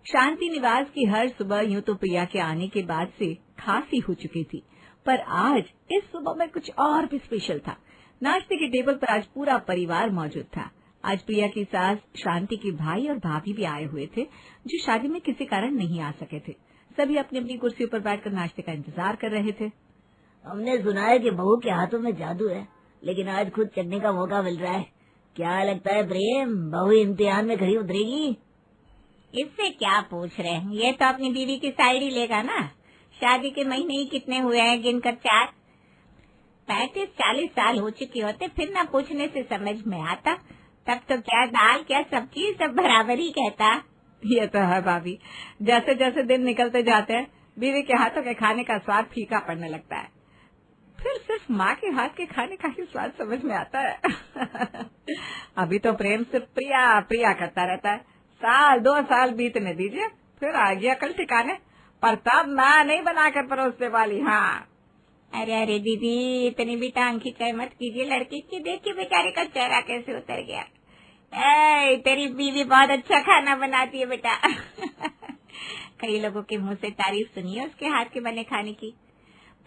शांति निवास की हर सुबह यूं तो प्रिया के आने के बाद से खांसी हो चुकी थी, पर आज इस सुबह में कुछ और भी स्पेशल था। नाश्ते के टेबल पर आज पूरा परिवार मौजूद था। आज प्रिया की सास, शांति के भाई और भाभी भी आए हुए थे, जो शादी में किसी कारण नहीं आ सके थे। सभी अपनी अपनी कुर्सियों पर बैठकर नाश्ते का इंतजार कर रहे थे। हमने सुना है कि बहू के हाथों में जादू है, लेकिन आज खुद चखने का मौका मिल रहा है। क्या लगता है प्रेम, बहू इम्तिहान में खरी उतरेगी? इससे क्या पूछ रहे हैं? ये तो अपनी बीवी की साइड ही लेगा ना। शादी के महीने ही कितने हुए हैं गिनकर? 4, 35-40 साल हो चुके होते, फिर ना पूछने से समझ में आता। तब तो क्या दाल क्या सब्जी सब बराबर ही कहता। ये तो है भाभी, जैसे जैसे दिन निकलते जाते हैं बीवी के हाथों के खाने का स्वाद फीका पड़ने लगता है। फिर सिर्फ माँ के हाथ के खाने का ही स्वाद समझ में आता है। अभी तो प्रेम सिर्फ प्रिया प्रिया करता रहता है। 1-2 साल बीतने दीजिए, फिर आ गया कल ठिकाने। पर तब मैं नहीं बनाकर परोसने वाली। हाँ, अरे अरे दीदी, इतनी भी टांग खिंचाई मत कीजिए। लड़की की देखिए बेचारे का चेहरा कैसे उतर गया। तेरी बीवी बहुत अच्छा खाना बनाती है बेटा। कई लोगों के मुंह से तारीफ सुनी है उसके हाथ के बने खाने की,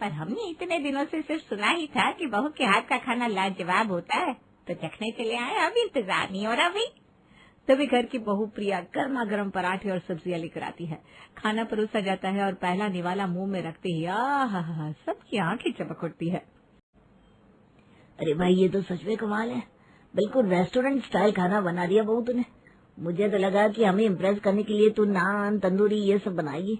पर हमने इतने दिनों से सिर्फ सुना ही था कि बहू के हाथ का खाना लाजवाब होता है, तो चखने चले आए। अब इंतजार नहीं हो रहा भाई। तभी घर की बहू प्रिया गर्मा गर्म पराठे और सब्जियां लेकर आती है। खाना परोसा जाता है और पहला निवाला मुंह में रखते ही आहा, सबकी आंखें चमक उठती है। अरे भाई, ये तो सच में कमाल है। बिल्कुल रेस्टोरेंट स्टाइल खाना बना दिया बहू तूने। मुझे तो लगा कि हमें इम्प्रेस करने के लिए तू नान, तंदूरी ये सब बनाएगी,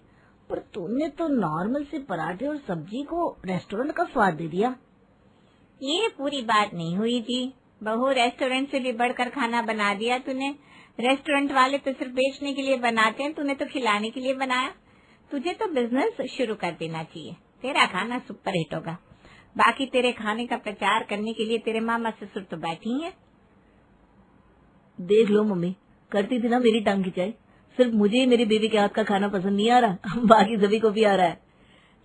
पर तूने तो नॉर्मल से पराठे और सब्जी को रेस्टोरेंट का स्वाद दे दिया। ये पूरी बात नहीं हुई जी। बहू, रेस्टोरेंट से भी बढ़कर खाना बना दिया तूने। रेस्टोरेंट वाले तो सिर्फ बेचने के लिए बनाते हैं, तूने तो खिलाने के लिए बनाया। तुझे तो बिजनेस शुरू कर देना चाहिए। तेरा खाना सुपर हिट होगा। बाकी तेरे खाने का प्रचार करने के लिए तेरे मामा ससुर तो बैठी हैं। देख लो मम्मी, करती थी ना मेरी टांग खिंचाई। सिर्फ मुझे ही मेरी बीवी के हाथ का खाना पसंद नहीं आ रहा, बाकी सभी को भी आ रहा है।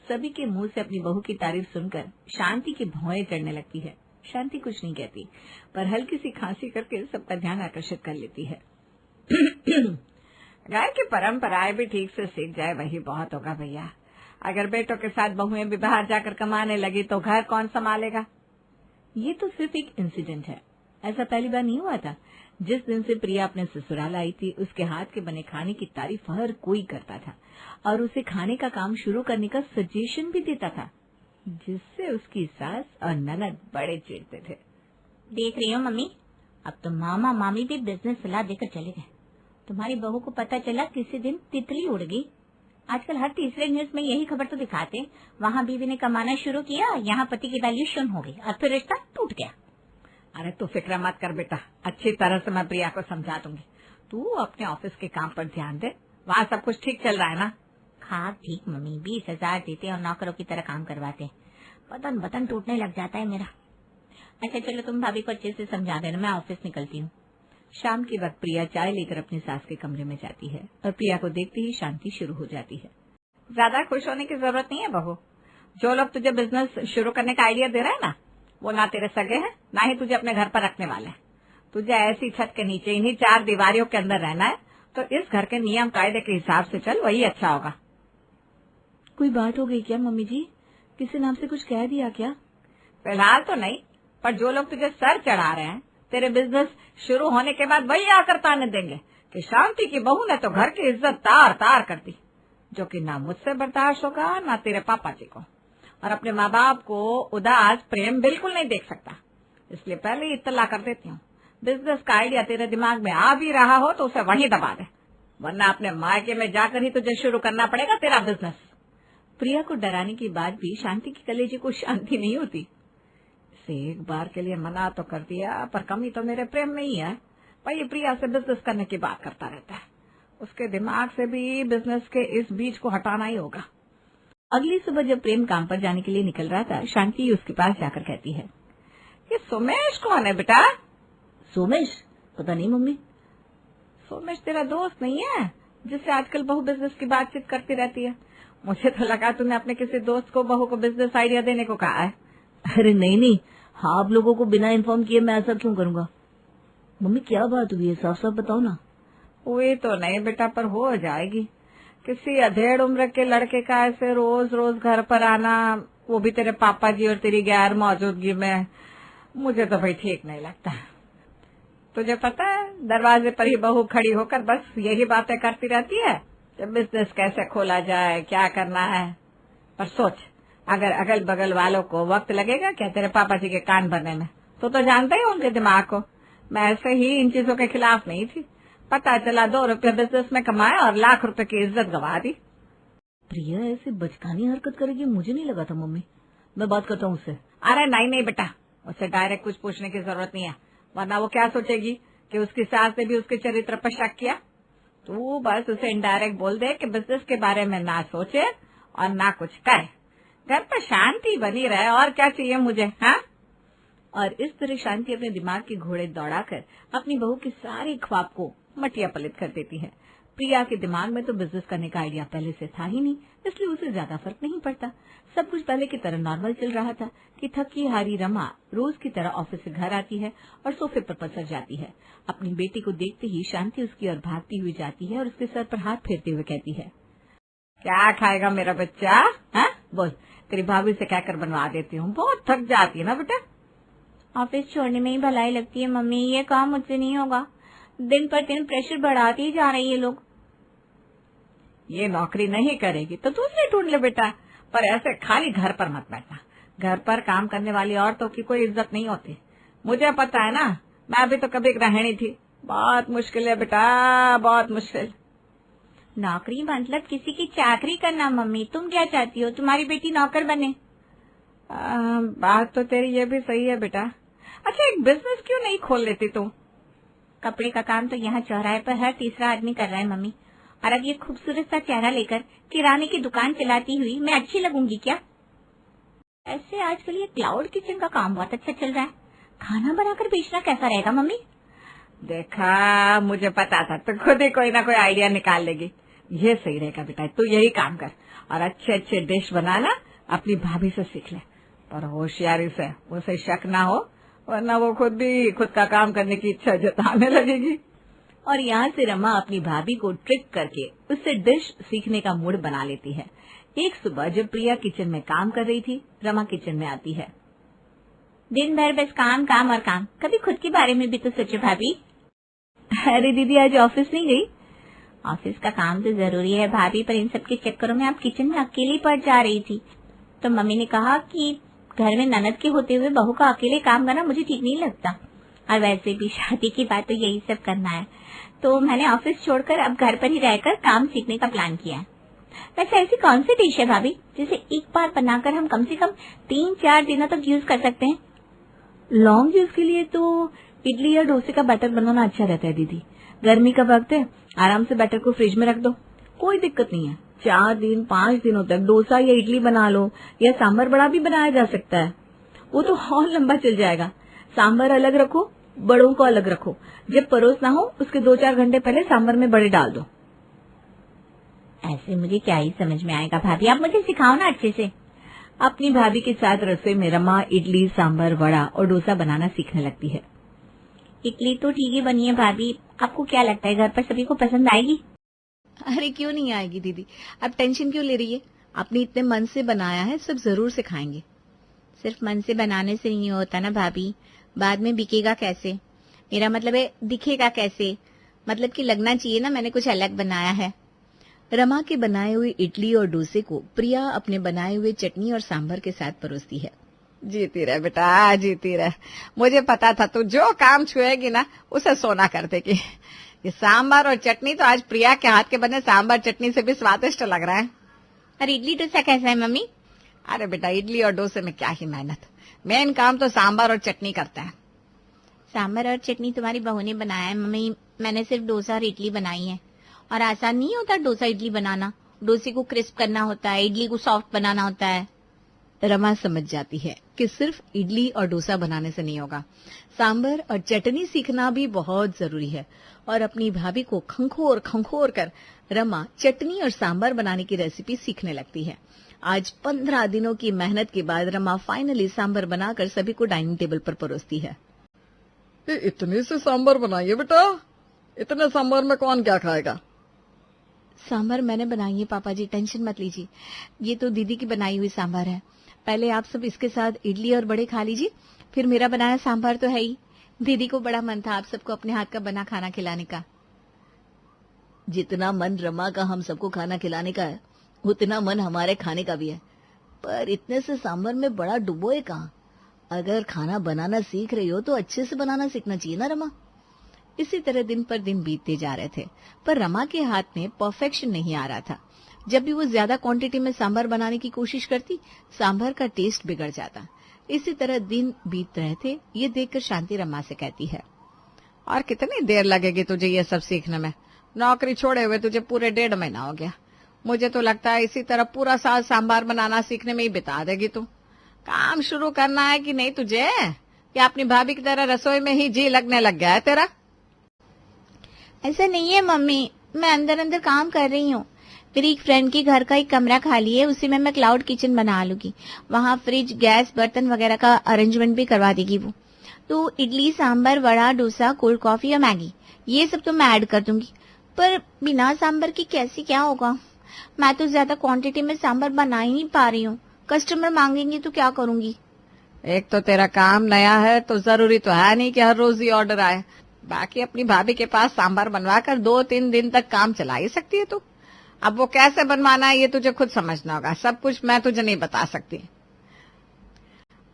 सभी के मुंह से अपनी बहू की तारीफ सुनकर शांति की भौएं चढ़ने लगती है। शांति कुछ नहीं कहती, पर हल्की सी खांसी करके सबका ध्यान आकर्षित कर लेती है। घर की परंपराएं भी ठीक से सीख जाए वही बहुत होगा भैया। अगर बेटों के साथ बहुएं भी बाहर जाकर कमाने लगी तो घर कौन संभालेगा? ये तो सिर्फ एक इंसिडेंट है, ऐसा पहली बार नहीं हुआ था। जिस दिन से प्रिया अपने ससुराल आई थी, उसके हाथ के बने खाने की तारीफ हर कोई करता था और उसे खाने का काम शुरू करने का सजेशन भी देता था, जिससे उसकी सास और ननद बड़े चिढ़ते थे। देख रही हो मम्मी, अब तो मामा मामी भी बिजनेस सलाह देकर चले गए। तुम्हारी बहू को पता चला किसी दिन तितली उड़ गई। आजकल हर तीसरे न्यूज में यही खबर तो दिखाते। वहाँ बीवी ने कमाना शुरू किया, यहाँ पति की वैल्यू शून्य हो गई और फिर रिश्ता टूट गया। अरे तू फिक्र मत कर बेटा, अच्छी तरह से मैं प्रिया को समझा दूंगी। तू अपने ऑफिस के काम पर ध्यान दे, वहाँ सब कुछ ठीक चल रहा है ना? हाँ ठीक मम्मी, 20,000 देते और नौकरों की तरह काम करवाते। बदन बदन टूटने लग जाता है मेरा। अच्छा चलो, तुम भाभी को अच्छे से समझा देना, मैं ऑफिस निकलती हूँ। शाम के वक्त प्रिया चाय लेकर अपनी सास के कमरे में जाती है और प्रिया को देखते ही शांति शुरू हो जाती है। ज्यादा खुश होने की जरूरत नहीं है बहू। जो लोग तुझे बिजनेस शुरू करने का आइडिया दे रहे हैं ना, वो ना तेरे सगे हैं, ना ही तुझे अपने घर पर रखने वाले हैं। तुझे ऐसी छत के नीचे इन्हीं 4 दीवारों के अंदर रहना है, तो इस घर के नियम कायदे के हिसाब से चल, वही अच्छा होगा। कोई बात हो गई क्या मम्मी जी? किसी नाम से कुछ कह दिया क्या? फिलहाल तो नहीं, पर जो लोग तुझे सर चढ़ा रहे हैं, तेरे बिजनेस शुरू होने के बाद वही आकर ताने देंगे कि शांति की बहू ने तो घर की इज्जत तार तार कर दी, जो कि ना मुझसे बर्दाश्त होगा ना तेरे पापा जी को। और अपने माँ बाप को उदास प्रेम बिल्कुल नहीं देख सकता, इसलिए पहले ही इत्तला कर देती हूँ। बिजनेस का आइडिया तेरे दिमाग में आ भी रहा हो तो उसे वहीं दबा दे, वरना अपने मायके में जाकर ही तुझे शुरू करना पड़ेगा तेरा बिजनेस। प्रिया को डराने के बाद भी शांति की कलेजे को शांति नहीं होती। इसे एक बार के लिए मना तो कर दिया, पर कमी तो मेरे प्रेम में ही है। पर ये प्रिया से बिजनेस करने की बात करता रहता है, उसके दिमाग से भी बिजनेस के इस बीज को हटाना ही होगा। अगली सुबह जब प्रेम काम पर जाने के लिए निकल रहा था, शांति उसके पास जाकर कहती है, ये सोमेश कौन है बेटा? सोमेश? पता नहीं मम्मी। सोमेश तेरा दोस्त नहीं है जिससे आजकल बहू बिजनेस की बातचीत करती रहती है? मुझे तो लगा तूने अपने किसी दोस्त को बहू को बिजनेस आइडिया देने को कहा है। अरे नहीं, हाँ, आप लोगों को बिना इन्फॉर्म किए मैं ऐसा क्यों करूंगा? मम्मी क्या बात हुई है, साफ साफ बताओ ना। हुई तो नहीं बेटा, पर हो जाएगी। किसी अधेड़ उम्र के लड़के का ऐसे रोज रोज घर पर आना, वो भी तेरे पापा जी और तेरी गैर मौजूदगी में, मुझे तो भाई ठीक नहीं लगता। तुझे पता है, दरवाजे पर ही बहू खड़ी होकर बस यही बातें करती रहती है कि बिजनेस कैसे खोला जाए, क्या करना है। पर सोच, अगर अगल बगल वालों को वक्त लगेगा क्या तेरे पापा जी के कान भरने में? तो जानता ही उनके दिमाग को। मैं ऐसे ही इन चीजों के खिलाफ नहीं थी। पता चला 2 रुपये बिजनेस में कमाए और लाख रुपए की इज्जत गवा दी। प्रिया ऐसी बचकानी हरकत करेगी मुझे नहीं लगा था मम्मी। मैं बात करता हूँ उससे। अरे नहीं बेटा, उससे डायरेक्ट कुछ पूछने की जरूरत नहीं है, वरना वो क्या सोचेगी कि उसकी सास ने भी उसके चरित्र पर शक किया। तू बस उसे इनडायरेक्ट बोल दे कि बिजनेस के बारे में ना सोचे और ना कुछ करे, घर पर शांति बनी रहे, और क्या चाहिए मुझे। हाँ, और इस तरह शांति अपने दिमाग के घोड़े दौड़ाकर अपनी बहू की सारी ख्वाब को मटिया पलट कर देती है। प्रिया के दिमाग में तो बिजनेस करने का आइडिया पहले से था ही नहीं, इसलिए उसे ज्यादा फर्क नहीं पड़ता। सब कुछ पहले की तरह नॉर्मल चल रहा था कि थकी हारी रमा रोज की तरह ऑफिस से घर आती है और सोफे पर पसर जाती है। अपनी बेटी को देखते ही शांति उसकी ओर भागती हुई जाती है और उसके सर पर हाथ फेरते हुए कहती है, क्या खाएगा मेरा बच्चा? हाँ बोल, तेरी भाभी से कहकर बनवा देती हूँ, बहुत थक जाती है ना बेटा। ऑफिस छोड़ने में ही भलाई लगती है मम्मी, ये काम मुझसे नहीं होगा। दिन पर दिन प्रेशर बढ़ाते ही जा रही है लोग। ये नौकरी नहीं करेगी तो दूसरी ढूंढ ले बेटा, पर ऐसे खाली घर पर मत बैठना। घर पर काम करने वाली औरतों की कोई इज्जत नहीं होती, मुझे पता है ना। मैं भी तो कभी गृहिणी थी, बहुत मुश्किल है बेटा, बहुत मुश्किल। नौकरी मतलब किसी की चाकरी करना मम्मी। तुम क्या चाहती हो, तुम्हारी बेटी नौकर बने? बात तो तेरी ये भी सही है बेटा। अच्छा, एक बिजनेस क्यों नहीं खोल लेती तू? कपड़े का काम तो यहाँ चौराहे पर हर तीसरा आदमी कर रहा है मम्मी, और अब ये खूबसूरत सा चेहरा लेकर किराने की दुकान चलाती हुई मैं अच्छी लगूंगी क्या? ऐसे आजकल ये क्लाउड किचन का काम बहुत अच्छा चल रहा है, खाना बनाकर बेचना कैसा रहेगा मम्मी? देखा, मुझे पता था तो खुद ही कोई ना कोई आइडिया निकाल लेगी। ये सही रहेगा बेटा, तू यही काम कर और अच्छे अच्छे डिश बनाना, अपनी भाभी से सीख ले, पर होशियारी से, उसे शक ना हो, वरना वो खुद का काम करने की इच्छा जताने लगेगी। और यहाँ से रमा अपनी भाभी को ट्रिक करके उससे डिश सीखने का मूड बना लेती है। एक सुबह जब प्रिया किचन में काम कर रही थी, रमा किचन में आती है। दिन भर बस काम काम और काम, कभी खुद के बारे में भी तो सोचो भाभी। अरे दीदी, आज ऑफिस नहीं गई? ऑफिस का काम तो जरूरी है भाभी, पर इन सब के चक्करों में आप किचन में अकेली पड़ जा रही थी, तो मम्मी ने कहा कि घर में ननद के होते हुए बहू का अकेले काम करना मुझे ठीक नहीं लगता, और वैसे भी शादी की बात तो यही सब करना है, तो मैंने ऑफिस छोड़कर अब घर पर ही रहकर काम सीखने का प्लान किया है। वैसे ऐसी कौन सी डिश है भाभी जिसे एक बार बनाकर हम कम से कम 3-4 दिनों तक यूज कर सकते हैं? लॉन्ग यूज के लिए तो इडली या डोसे का बैटर बनाना अच्छा रहता है दीदी। गर्मी का वक्त है, आराम से बैटर को फ्रिज में रख दो, कोई दिक्कत नहीं है। 4-5 दिनों तक डोसा या इडली बना लो, या सांभर बड़ा भी बनाया जा सकता है, वो तो और लंबा चल जाएगा। सांभर अलग रखो, बड़ों को अलग रखो, जब परोसना हो उसके 2-4 घंटे पहले सांभर में बड़े डाल दो। ऐसे मुझे क्या ही समझ में आएगा भाभी, आप मुझे सिखाओ ना अच्छे से। अपनी भाभी के साथ रसोई में रमा इडली, सांभर, वड़ा और डोसा बनाना सीखने लगती है। इडली तो ठीक ही बनी है भाभी, आपको क्या लगता है घर पर सभी को पसंद आएगी? अरे क्यों नहीं आएगी दीदी, आप टेंशन क्यों ले रही है? आपने इतने मन से बनाया है, सब जरूर से खाएंगे। सिर्फ मन से बनाने से नहीं होता ना भाभी, बाद में बिकेगा कैसे? मेरा मतलब है दिखेगा कैसे, मतलब कि लगना चाहिए ना मैंने कुछ अलग बनाया है। रमा के बनाए हुए इडली और डोसे को प्रिया अपने बनाए हुए चटनी और सांभर के साथ परोसती है। जीती रहे बेटा, जीती रहे। मुझे पता था तू जो काम छुएगी ना उसे सोना कर देगी। ये सांभर और चटनी तो आज प्रिया के हाथ के बने सांभर चटनी से भी स्वादिष्ट लग रहा है। और इडली डोसा कैसा है मम्मी? अरे बेटा, इडली और डोसे में क्या ही मेहनत, मेन काम तो सांभर और चटनी करता है। सांभर और चटनी तुम्हारी बहू ने बनाया है मम्मी, मैंने सिर्फ डोसा और इडली बनाई है। और आसान नहीं होता डोसा इडली बनाना, डोसे को क्रिस्प करना होता है, इडली को सॉफ्ट बनाना होता है। रमा समझ जाती है कि सिर्फ इडली और डोसा बनाने से नहीं होगा, सांभर और चटनी सीखना भी बहुत जरूरी है। और अपनी भाभी को खंखोर खंखोर कर रमा चटनी और सांभर बनाने की रेसिपी सीखने लगती है। आज 15 दिनों की मेहनत के बाद रमा फाइनली सांभर बनाकर सभी को डाइनिंग टेबल पर परोसती है। इतने से सांभर बनाइए बेटा, इतने सांभर में कौन क्या खाएगा? सांभर मैंने बनाई है पापा जी, टेंशन मत लीजिए। ये तो दीदी की बनाई हुई सांभर है। पहले आप सब इसके साथ इडली और बड़े खा लीजिए, फिर मेरा बनाया सांभर तो है ही। दीदी को बड़ा मन था आप सबको अपने हाथ का बना खाना खिलाने का। जितना मन रमा का हम सबको खाना खिलाने का है, उतना मन हमारे खाने का भी है। पर इतने से सांभर में बड़ा डुबोए कहाँ? अगर खाना बनाना सीख रही हो तो अच्छे से बनाना सीखना चाहिए ना रमा। इसी तरह दिन पर दिन बीतते जा रहे थे, पर रमा के हाथ में परफेक्शन नहीं आ रहा था। जब भी वो ज्यादा क्वांटिटी में सांभर बनाने की कोशिश करती, सांभर का टेस्ट बिगड़ जाता। इसी तरह दिन बीत रहे थे। ये देखकर शांति रमा से कहती है, और कितनी देर लगेगी तुझे ये सब सीखने में? नौकरी छोड़े हुए तुझे पूरे 1.5 महीना हो गया। मुझे तो लगता है इसी तरह पूरा साल सांभर बनाना सीखने में ही बिता देगी तू। काम शुरू करना है कि नहीं तुझे, या अपनी भाभी की तरह रसोई में ही जी लगने लग गया है तेरा? ऐसा नहीं है मम्मी, मैं अंदर अंदर काम कर रही हूँ। मेरी एक फ्रेंड के घर का एक कमरा खाली है, उसी में मैं क्लाउड किचन बना लूंगी। वहाँ फ्रिज, गैस, बर्तन वगैरह का अरेंजमेंट भी करवा देगी वो। तो इडली, सांभर, वड़ा, डोसा, कोल्ड कॉफी और मैगी, ये सब तो मैं ऐड कर दूंगी। पर बिना सांभर की कैसे क्या होगा? मैं तो ज्यादा क्वांटिटी में सांभर बना ही नहीं पा रही हूँ। कस्टमर मांगेंगे तो क्या करूंगी? एक तो तेरा काम नया है, तो जरूरी तो है नहीं कि हर रोज ही ऑर्डर आए। बाकी अपनी भाभी के पास सांभर बनवा कर 2-3 दिन तक काम चला ही सकती है तू। अब वो कैसे बनवाना है ये तुझे खुद समझना होगा। सब कुछ मैं तुझे नहीं बता सकती।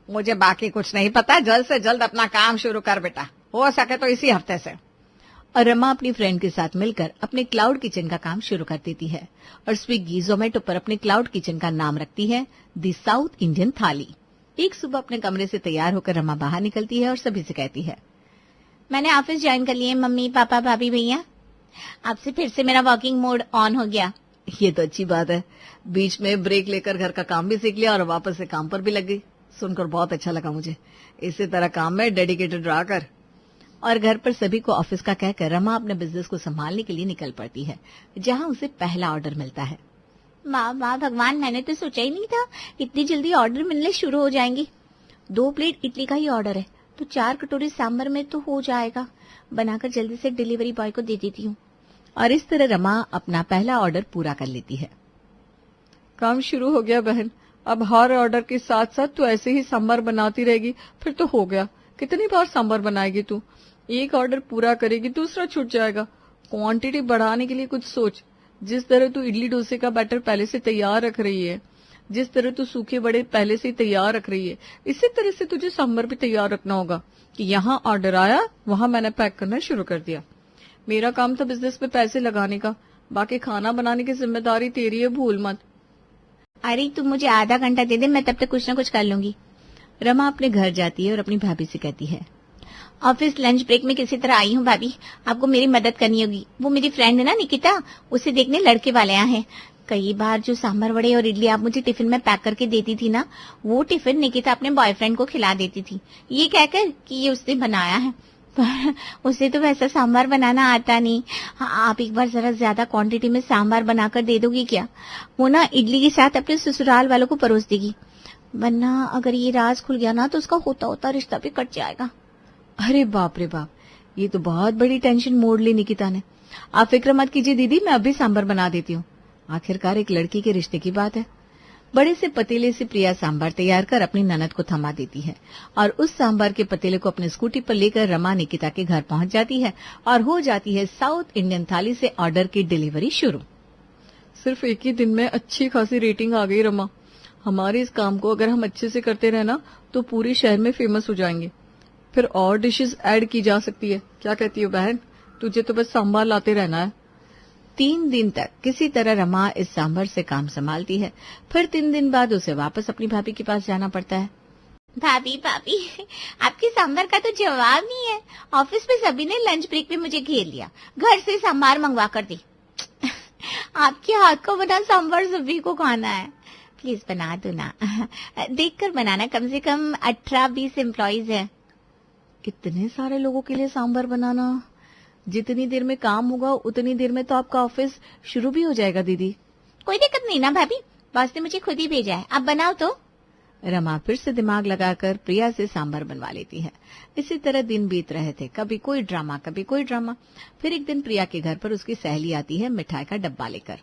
मुझे बाकी कुछ नहीं पता। जल्द से जल्द अपना काम शुरू कर बेटा, हो सके तो इसी हफ्ते से। और रमा अपनी फ्रेंड के साथ मिलकर अपने क्लाउड किचन का काम शुरू कर देती है और स्विगी, जोमेटो पर अपने क्लाउड किचन का नाम रखती है दी साउथ इंडियन थाली। एक सुबह अपने कमरे से तैयार होकर रमा बाहर निकलती है और सभी से कहती है, मैंने ऑफिस ज्वाइन कर लिए मम्मी, पापा, भाभी, भैया। आपसे फिर से मेरा वर्किंग मोड ऑन हो गया। ये तो अच्छी बात है। बीच में ब्रेक लेकर घर का काम भी सीख लिया और वापस से काम पर भी लग गई। सुनकर बहुत अच्छा लगा मुझे। इसी तरह काम में डेडिकेटेड रहा कर। और घर पर सभी को ऑफिस का कहकर रमा अपने बिजनेस को संभालने के लिए निकल पड़ती है, जहां उसे पहला ऑर्डर मिलता है। वाह भगवान, मैंने तो सोचा ही नहीं था इतनी जल्दी ऑर्डर मिलने शुरू हो जाएंगे। 2 प्लेट इडली का ही ऑर्डर है, तो 4 कटोरी सांभर में तो हो जाएगा। बनाकर जल्दी से डिलीवरी बॉय को दे देती हूँ। और इस तरह रमा अपना पहला ऑर्डर पूरा कर लेती है। काम शुरू हो गया बहन। अब हर ऑर्डर के साथ साथ तू ऐसे ही सांभर बनाती रहेगी, फिर तो हो गया। कितनी बार सांभर बनाएगी तू? एक ऑर्डर पूरा करेगी, दूसरा छूट जाएगा। क्वांटिटी बढ़ाने के लिए कुछ सोच। जिस तरह तू इडली डोसे का बैटर पहले से तैयार रख रही है, जिस तरह तू सूखे बड़े पहले से तैयार रख रही है, इसी तरह से तुझे सांभर भी तैयार रखना होगा कि यहाँ ऑर्डर आया, वहां मैंने पैक करना शुरू कर दिया। मेरा काम था बिजनेस में पैसे लगाने का, बाकी खाना बनाने की जिम्मेदारी तेरी है, भूल मत। अरे तुम मुझे आधा घंटा दे दे, मैं तब तक कुछ न कुछ कर लूंगी। रमा अपने घर जाती है और अपनी भाभी से कहती है, ऑफिस लंच ब्रेक में किसी तरह आई हूँ भाभी, आपको मेरी मदद करनी होगी। वो मेरी फ्रेंड है ना निकिता, उसे देखने लड़के वाले आए हैं। कई बार जो सांभर, वड़े और इडली आप मुझे टिफिन में पैक करके देती थी ना, वो टिफिन निकिता अपने बॉयफ्रेंड को खिला देती थी, ये कहकर कि ये उसने बनाया है। पर उसे तो वैसा सांभर बनाना आता नहीं। हाँ, आप एक बार जरा ज्यादा क्वांटिटी में सांभर बनाकर दे दोगी क्या? वो ना इडली के साथ अपने ससुराल वालों को परोस देगी, वरना अगर ये राज खुल गया ना तो उसका होता होता रिश्ता भी कट जाएगा। अरे बाप रे बाप, ये तो बहुत बड़ी टेंशन मोड़ ली निकिता ने। आप फिक्र मत कीजिए दीदी, मैं अभी सांभर बना देती हूँ। आखिरकार एक लड़की के रिश्ते की बात है। बड़े से पतीले से प्रिया सांभर तैयार कर अपनी ननद को थमा देती है और उस सांभर के पतीले को अपने स्कूटी पर लेकर रमा निकिता के घर पहुंच जाती है और हो जाती है साउथ इंडियन थाली से ऑर्डर की डिलीवरी शुरू। सिर्फ एक ही दिन में अच्छी खासी रेटिंग आ गई रमा। हमारे इस काम को अगर हम अच्छे से करते रहे ना तो पूरे शहर में फेमस हो जाएंगे। फिर और डिशेस ऐड की जा सकती है। क्या कहती हो बहन? तुझे तो बस सांभर लाते रहना है। 3 दिन तक किसी तरह रमा इस सांभर से काम संभालती है। फिर 3 दिन बाद उसे वापस अपनी भाभी के पास जाना पड़ता है। भाभी आपके सांभर का तो जवाब नहीं है। ऑफिस में सभी ने लंच ब्रेक में मुझे घेर लिया, घर से सांभर मंगवा कर दी। आपके हाथ का बना सांभर सभी को खाना है, प्लीज बना दो ना। देखकर बनाना, कम से कम 18-20 एम्प्लॉइज है। इतने सारे लोगों के लिए सांभर बनाना, जितनी देर में काम होगा उतनी देर में तो आपका ऑफिस शुरू भी हो जाएगा दीदी। कोई दिक्कत नहीं ना भाभी, बॉस ने मुझे खुद ही भेजा है, आप बनाओ तो। रमा फिर से दिमाग लगाकर प्रिया से सांभर बनवा लेती है। इसी तरह दिन बीत रहे थे, कभी कोई ड्रामा कभी कोई ड्रामा। फिर एक दिन प्रिया के घर पर उसकी सहेली आती है मिठाई का डब्बा लेकर।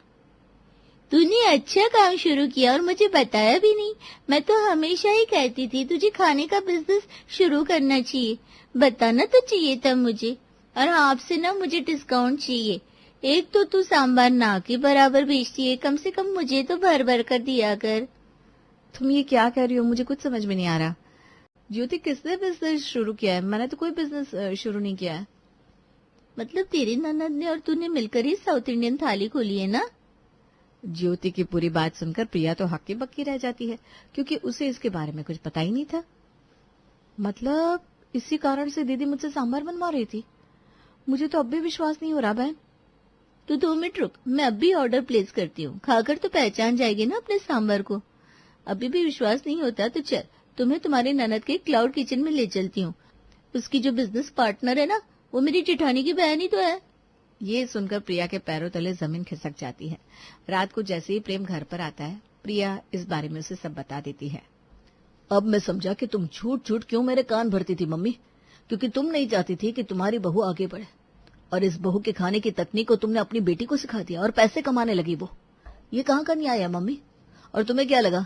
तूने अच्छा काम शुरू किया और मुझे बताया भी नहीं। मैं तो हमेशा ही कहती थी तुझे खाने का बिजनेस शुरू करना चाहिए, बताना तो चाहिए था मुझे। और आपसे ना मुझे डिस्काउंट चाहिए। एक तो तू सांभर ना के बराबर बेचती है, कम से कम मुझे तो भर भर कर दिया कर। तुम ये क्या कह रही हो, मुझे कुछ समझ में नहीं आ रहा। ज्योति, किसने बिजनेस शुरू किया है? मैंने तो कोई बिजनेस शुरू नहीं किया है। मतलब तेरी ननद ने और तूने मिलकर ही साउथ इंडियन थाली खोली है ना? ज्योति की पूरी बात सुनकर प्रिया तो हक्की बक्की रह जाती है, क्योंकि उसे इसके बारे में कुछ पता ही नहीं था। मतलब इसी कारण से दीदी मुझसे सांभर बनवा रही थी। मुझे तो अब भी विश्वास नहीं हो रहा बहन। तू 2 मिनट रुक, मैं अब भी ऑर्डर प्लेस करती हूँ। खाकर तो पहचान जाएगी ना अपने सांभर को। अभी भी विश्वास नहीं होता तो चल, तुम्हें तुम्हारे ननद के क्लाउड किचन में ले चलती हूँ। उसकी जो बिजनेस पार्टनर है ना, वो मेरी जेठानी की बहन ही तो है। ये सुनकर प्रिया के पैरों तले जमीन खिसक जाती है। रात को जैसे ही प्रेम घर पर आता है, प्रिया इस बारे में उसे सब बता देती है। अब मैं समझा कि तुम झूठ झूठ क्यों मेरे कान भरती थी मम्मी, क्योंकि तुम नहीं चाहती थी कि तुम्हारी बहू आगे बढ़े। और इस बहू के खाने की तकनीक को तुमने अपनी बेटी को सिखा दिया और पैसे कमाने लगी वो। ये कहाँ का न्याय है मम्मी? और तुम्हें क्या लगा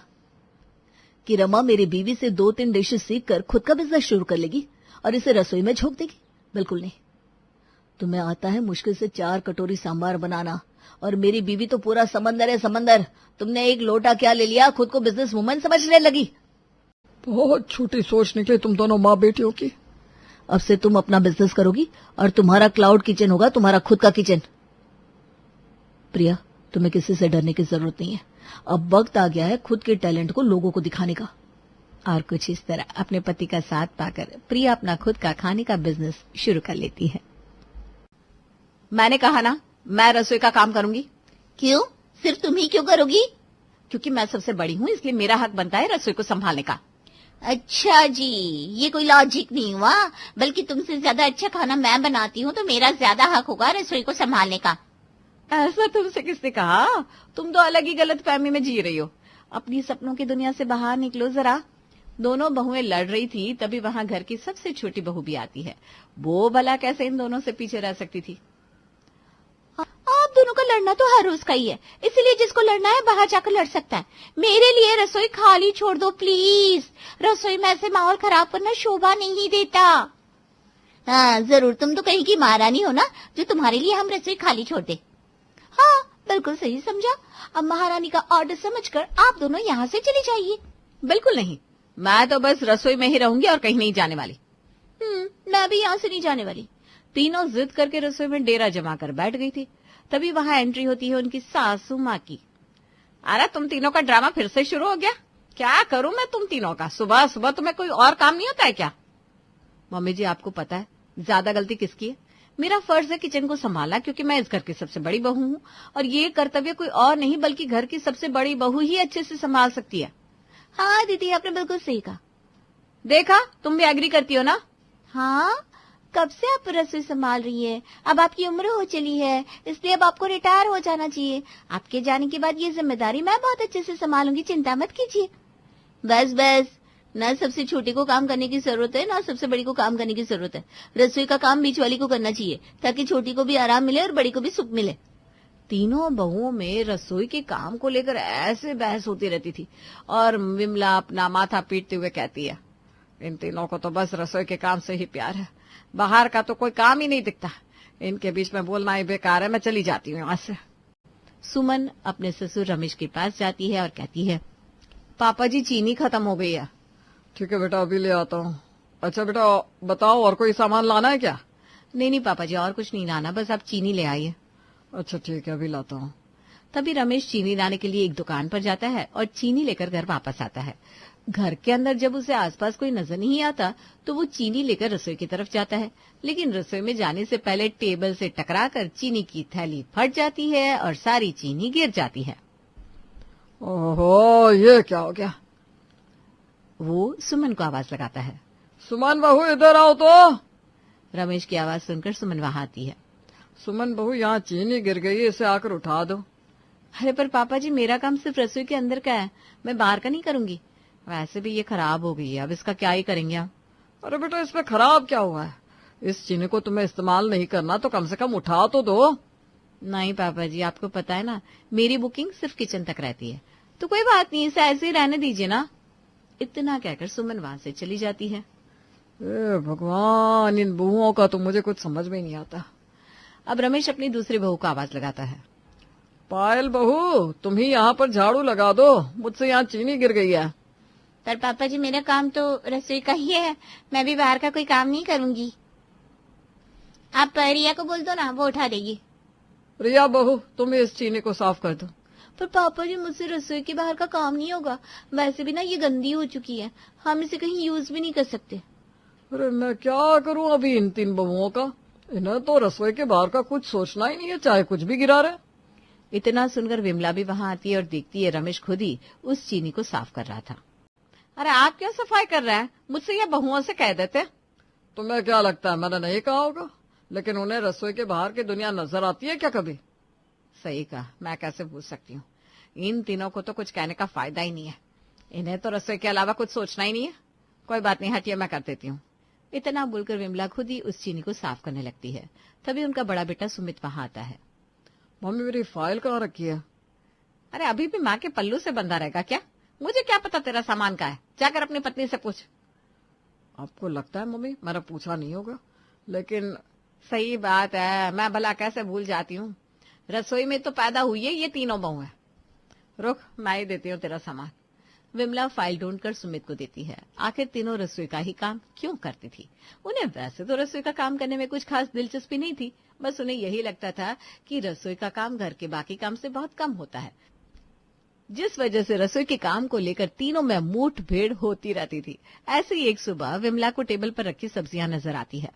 कि रमा मेरी बीवी से 2-3 डिशेस सीख कर खुद का बिजनेस शुरू कर लेगी और इसे रसोई में झोंक देगी? बिल्कुल नहीं। तुम्हें आता है मुश्किल से 4 कटोरी सांभर बनाना, और मेरी बीवी तो पूरा समंदर है समंदर। तुमने एक लोटा क्या ले लिया, खुद को बिजनेस वुमन समझने लगी। बहुत छोटी सोच निकली तुम दोनों माँ बेटियों की। अब से तुम अपना बिजनेस करोगी और तुम्हारा क्लाउड किचन होगा, तुम्हारा खुद का किचन। प्रिया, तुम्हें किसी से डरने की जरूरत नहीं है। अब वक्त आ गया है खुद के टैलेंट को लोगों को दिखाने का। और कुछ इस तरह अपने पति का साथ पाकर प्रिया अपना खुद का खाने का बिजनेस शुरू कर लेती है। मैंने कहा ना, मैं रसोई का काम करूंगी। क्यों? सिर्फ तुम ही क्यों करोगी? क्योंकि मैं सबसे बड़ी हूँ, इसलिए मेरा हक बनता है रसोई को संभालने का। अच्छा जी, ये कोई लॉजिक नहीं हुआ। बल्कि तुमसे ज्यादा अच्छा खाना मैं बनाती हूँ तो मेरा ज्यादा हक होगा रसोई को संभालने का। ऐसा तुमसे किसने कहा? तुम तो अलग ही गलतफहमी में जी रही हो। अपनी सपनों की दुनिया से बाहर निकलो जरा। दोनों बहुएं लड़ रही थी, तभी वहां घर की सबसे छोटी बहू भी आती है। वो भला कैसे इन दोनों से पीछे रह सकती थी? आप दोनों का लड़ना तो हर रोज का ही है, इसलिए जिसको लड़ना है बाहर जाकर लड़ सकता है। मेरे लिए रसोई खाली छोड़ दो प्लीज। रसोई में ऐसे माहौल खराब करना शोभा नहीं देता। हाँ जरूर, तुम तो कहीं की महारानी हो ना, जो तुम्हारे लिए हम रसोई खाली छोड़ दे। हाँ बिल्कुल सही समझा। अब महारानी का ऑर्डर समझकर आप दोनों यहाँ से चले जाइए। बिल्कुल नहीं, मैं तो बस रसोई में ही रहूंगी और कहीं नहीं जाने वाली। मैं भी यहाँ से नहीं जाने वाली। तीनों जिद करके रसोई में डेरा जमा कर बैठ गई थी। तभी वहां एंट्री होती है उनकी सासू माँ की। अरे तुम तीनों का ड्रामा फिर से शुरू हो गया। क्या करूं मैं तुम तीनों का? सुबह सुबह तुम्हें कोई और काम नहीं होता है क्या? मम्मी जी, आपको पता है ज्यादा गलती किसकी है? मेरा फर्ज है किचन को संभालना, क्योंकि मैं इस घर की सबसे बड़ी बहू हूँ और ये कर्तव्य कोई और नहीं बल्कि घर की सबसे बड़ी बहू ही अच्छे से संभाल सकती है। हाँ दीदी, आपने बिल्कुल सही कहा। देखा, तुम भी एग्री करती हो ना? हाँ, कब से आप रसोई संभाल रही है? अब आपकी उम्र हो चली है, इसलिए अब आपको रिटायर हो जाना चाहिए। आपके जाने के बाद ये जिम्मेदारी मैं बहुत अच्छे से संभालूंगी, चिंता मत कीजिए। बस बस, न सबसे छोटी को काम करने की जरूरत है, न सबसे बड़ी को काम करने की जरूरत है। रसोई का काम बीच वाली को करना चाहिए, ताकि छोटी को भी आराम मिले और बड़ी को भी सुख मिले। तीनों बहुओं में रसोई के काम को लेकर ऐसे बहस होती रहती थी और विमला अपना माथा पीटते हुए कहती है, इन तीनों को तो बस रसोई के काम से ही प्यार है, बाहर का तो कोई काम ही नहीं दिखता। इनके बीच में बोलना ही बेकार है, मैं चली जाती हूँ यहाँ से। सुमन अपने ससुर रमेश के पास जाती है और कहती है, पापा जी चीनी खत्म हो गई है। ठीक है बेटा, अभी ले आता हूँ। अच्छा बेटा बताओ, और कोई सामान लाना है क्या? नहीं पापा जी, और कुछ नहीं लाना, बस आप चीनी ले आइए। अच्छा ठीक है, अभी लाता हूँ। तभी रमेश चीनी लाने के लिए एक दुकान पर जाता है और चीनी लेकर घर वापस आता है। घर के अंदर जब उसे आसपास कोई नजर नहीं आता तो वो चीनी लेकर रसोई की तरफ जाता है, लेकिन रसोई में जाने से पहले टेबल से टकराकर चीनी की थैली फट जाती है और सारी चीनी गिर जाती है। ओहो, ये क्या हो गया? वो सुमन को आवाज लगाता है, सुमन बहू इधर आओ तो। रमेश की आवाज सुनकर सुमन वहां आती है। सुमन बहू, यहाँ चीनी गिर गई है, इसे आकर उठा दो। अरे पर पापा जी, मेरा काम सिर्फ रसोई के अंदर का है, मैं बाहर का नहीं करूंगी। वैसे भी ये खराब हो गई है, अब इसका क्या ही करेंगे आप? अरे बेटा इसमें खराब क्या हुआ है? इस चीनी को तुम्हें इस्तेमाल नहीं करना तो कम से कम उठा तो दो। नहीं पापा जी, आपको पता है ना मेरी बुकिंग सिर्फ किचन तक रहती है, तो कोई बात नहीं, इसे ऐसे ही रहने दीजिए ना। इतना कहकर सुमन वहां से चली जाती है। ए भगवान, इन बहुओं का तो मुझे कुछ समझ में नहीं आता। अब रमेश अपनी दूसरी बहू को आवाज लगाता है। पायल बहू, तुम ही यहाँ पर झाड़ू लगा दो, मुझसे यहाँ चीनी गिर गई है। पर पापा जी मेरा काम तो रसोई का ही है, मैं भी बाहर का कोई काम नहीं करूंगी। आप रिया को बोल दो ना, वो उठा देगी। रिया बहू, तुम इस चीनी को साफ कर दो। पर पापा जी मुझसे रसोई के बाहर का काम नहीं होगा, वैसे भी ना ये गंदी हो चुकी है, हम इसे कहीं यूज भी नहीं कर सकते। अरे मैं क्या करूं अभी इन 3 बहुओं का? इन्हें तो रसोई के बाहर का कुछ सोचना ही नहीं है, चाहे कुछ भी गिरा रहे। इतना सुनकर विमला भी वहां आती है और देखती है रमेश खुद ही उस चीनी को साफ कर रहा था। अरे आप क्या सफाई कर रहे हैं? मुझसे ये बहुओं से कह देते। तुम्हें क्या लगता है मैंने नहीं कहा होगा? लेकिन उन्हें रसोई के बाहर की दुनिया नजर आती है क्या कभी? सही कहा, मैं कैसे भूल सकती हूँ। इन तीनों को तो कुछ कहने का फायदा ही नहीं है, इन्हें तो रसोई के अलावा कुछ सोचना ही नहीं है। कोई बात नहीं, हटिए, मैं कर देती हूँ। इतना बोलकर विमला खुद ही उस चीनी को साफ करने लगती है। तभी उनका बड़ा बेटा सुमित वहां आता है। मम्मी मेरी फाइल कहाँ रखी है? अरे अभी भी माँ के पल्लू से बंधा रहेगा क्या? मुझे क्या पता तेरा सामान का है, जाकर अपनी पत्नी से पूछ। आपको लगता है मम्मी मैंने पूछा नहीं होगा? लेकिन सही बात है, मैं भला कैसे भूल जाती हूँ। रसोई में तो पैदा हुई है ये तीनों बहू है। रुक, मैं ही देती हूँ तेरा सामान। विमला फाइल ढूंढकर सुमित को देती है। आखिर तीनों रसोई का ही काम क्यों करती थी? उन्हें वैसे तो रसोई का काम करने में कुछ खास दिलचस्पी नहीं थी, बस उन्हें यही लगता था कि रसोई का काम घर के बाकी काम से बहुत कम होता है, जिस वजह से रसोई के काम को लेकर तीनों में मुठभेड़ होती रहती थी। ऐसे ही एक सुबह विमला को टेबल पर रखी सब्जियां नजर आती है।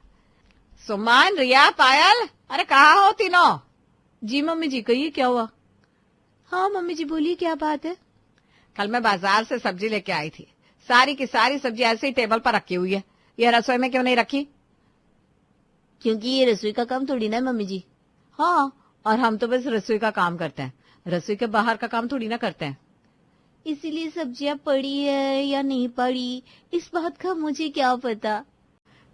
सुमन, रिया, पायल, अरे कहाँ हो तीनों? जी मम्मी जी, कहिए क्या हुआ? हाँ मम्मी जी बोलिए, क्या बात है? कल मैं बाजार से सब्जी लेके आई थी, सारी की सारी सब्जी ऐसे ही टेबल पर रखी हुई है, ये रसोई में क्यों नहीं रखी? क्योंकि ये रसोई का काम थोड़ी ना है मम्मी जी। हाँ, और हम तो बस रसोई का काम करते हैं, रसोई के बाहर का काम थोड़ी ना करते हैं। इसीलिए सब्जियां पड़ी है या नहीं पड़ी इस बात का मुझे क्या पता।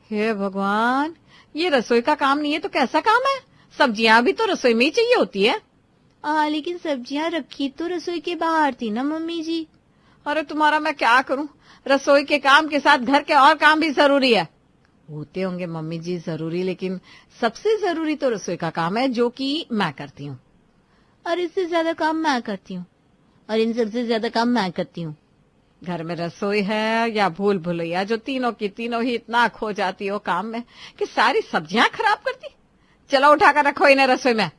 हे भगवान, ये रसोई का काम नहीं है तो कैसा काम है? सब्जियां भी तो रसोई में ही चाहिए होती है। लेकिन सब्जियां रखी तो रसोई के बाहर थी ना मम्मी जी। अरे तुम्हारा मैं क्या करूं, रसोई के काम के साथ घर के और काम भी जरूरी है। होते होंगे मम्मी जी जरूरी, लेकिन सबसे जरूरी तो रसोई का काम है जो कि मैं करती हूँ। और इससे ज्यादा काम मैं करती हूँ, और इन सबसे ज्यादा काम मैं करती हूँ। घर में रसोई है या भूल भुलैया, जो तीनों की तीनों ही इतना खो जाती हो काम में कि सारी सब्जियां खराब करती। चलो उठाकर रखो इन्हें रसोई में।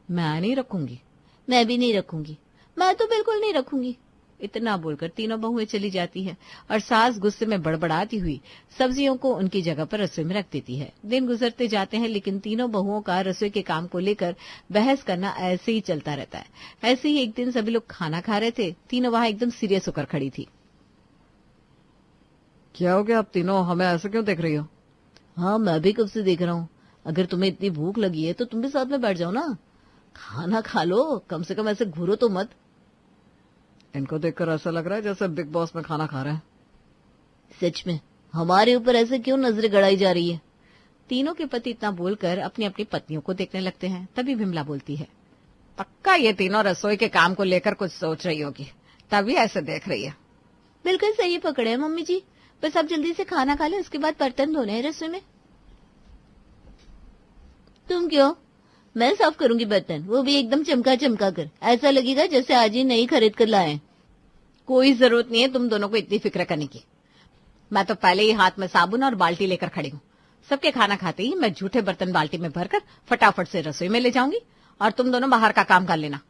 मैं नहीं रखूंगी। मैं भी नहीं रखूंगी। मैं तो बिल्कुल नहीं रखूंगी। इतना बोलकर तीनों बहुएं चली जाती है और सास गुस्से में बड़बड़ाती हुई सब्जियों को उनकी जगह पर रसोई में रख देती है। दिन गुजरते जाते हैं, लेकिन तीनों बहुओं का रसोई के काम को लेकर बहस करना ऐसे ही चलता रहता है। ऐसे ही एक दिन सभी लोग खाना खा रहे थे, तीनों वहां एकदम सीरियस होकर खड़ी थी। क्या हो गया आप तीनों, हमें ऐसे क्यों देख रही हो? हाँ मैं भी कब से देख रहा हूँ। अगर तुम्हें इतनी भूख लगी है तो तुम भी साथ में बैठ जाओ ना, खाना खा लो, कम से कम ऐसे घूरो तो मत। इनको देखकर ऐसा लग रहा है जैसे बिग बॉस में खाना खा रहे हैं। सच में हमारे ऊपर ऐसे क्यों नजरें गड़ाई जा रही है? तीनों के पति इतना बोलकर अपनी अपनी पत्नियों को देखने लगते हैं। तभी विमला बोलती है, पक्का ये तीनों रसोई के काम को लेकर कुछ सोच रही होगी, तभी ऐसे देख रही है। बिल्कुल सही पकड़े हैं मम्मी जी, बस अब जल्दी से खाना खा ले, उसके बाद बर्तन धोने हैं रसोई में। तुम क्यों? मैं साफ करूंगी बर्तन, वो भी एकदम चमका चमका कर, ऐसा लगेगा जैसे आज ही नई खरीद कर लाए। कोई जरूरत नहीं है तुम दोनों को इतनी फिक्र करने की। मैं तो पहले ही हाथ में साबुन और बाल्टी लेकर खड़ी हूँ। सबके खाना खाते ही मैं झूठे बर्तन बाल्टी में भरकर फटाफट से रसोई में ले जाऊंगी और तुम दोनों बाहर का काम कर लेना।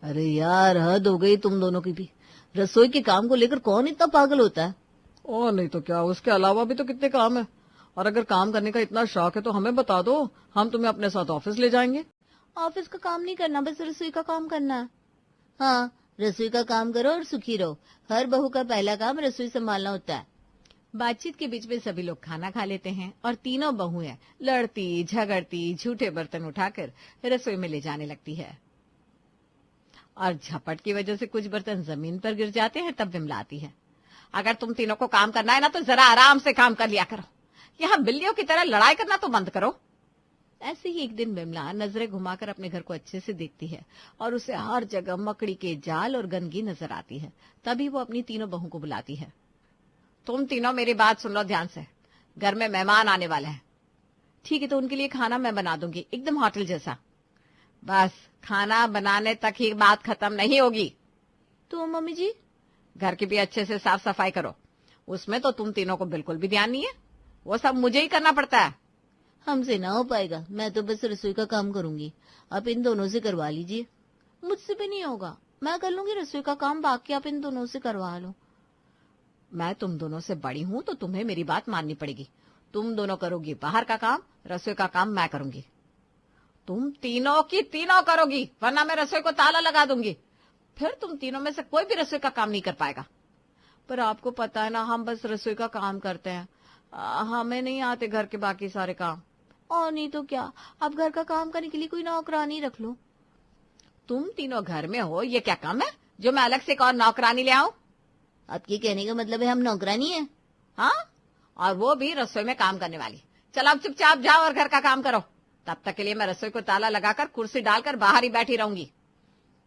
अरे यार हद हो गई तुम दोनों की भी। रसोई के काम को लेकर कौन इतना पागल होता है? और नहीं तो क्या, उसके अलावा भी तो कितने काम है। और अगर काम करने का इतना शौक है तो हमें बता दो, हम तुम्हें अपने साथ ऑफिस ले जाएंगे। ऑफिस का काम नहीं करना, बस रसोई का काम करना है। हाँ, रसोई का काम करो और सुखी रहो। हर बहू का पहला काम रसोई संभालना होता है। बातचीत के बीच में सभी लोग खाना खा लेते हैं और तीनों बहुएं लड़ती झगड़ती झूठे बर्तन उठाकर रसोई में ले जाने लगती है। और झपट की वजह से कुछ बर्तन जमीन पर गिर जाते हैं। तब विमला आती है। अगर तुम तीनों को काम करना है ना तो जरा आराम से काम कर लिया करो। यहाँ बिल्लियों की तरह लड़ाई करना तो बंद करो। ऐसे ही एक दिन विमला नजरें घुमाकर अपने घर को अच्छे से देखती है और उसे हर जगह मकड़ी के जाल और गंदगी नजर आती है। तभी वो अपनी तीनों बहू को बुलाती है। तुम तीनों मेरी बात सुन लो ध्यान से, घर में मेहमान आने वाले हैं। ठीक है, तो उनके लिए खाना मैं बना दूंगी, एकदम होटल जैसा। बस खाना बनाने तक ही बात खत्म नहीं होगी। तो मम्मी जी, घर की भी अच्छे से साफ सफाई करो। उसमें तो तुम तीनों को बिल्कुल भी ध्यान नहीं है, वो सब मुझे ही करना पड़ता है। हमसे ना हो पाएगा, मैं तो बस रसोई का काम करूंगी, आप इन दोनों से करवा लीजिए। मुझसे भी नहीं होगा, मैं कर लूंगी रसोई का काम, बाकी आप इन दोनों से करवा लो। मैं तुम दोनों से बड़ी हूं तो तुम्हें मेरी बात माननी पड़ेगी। तुम दोनों करोगी बाहर का काम, रसोई का काम मैं करूंगी। तुम तीनों की तीनों करोगी, वरना मैं रसोई को ताला लगा दूंगी। फिर तुम तीनों में से कोई भी रसोई का काम नहीं कर पाएगा। पर आपको पता है ना, हम बस रसोई का काम करते हैं, हमें नहीं आते घर के बाकी सारे काम। और नहीं तो क्या, आप घर का काम करने के लिए कोई नौकरानी रख लो। तुम तीनों घर में हो, ये क्या काम है जो मैं अलग से एक और नौकरानी ले आऊं? आपके कहने का मतलब है हम नौकरानी है? हाँ, और वो भी रसोई में काम करने वाली। चलो अब चुपचाप जाओ और घर का काम करो। तब तक के लिए मैं रसोई को ताला लगाकर कुर्सी डालकर बाहर ही बैठी रहूंगी।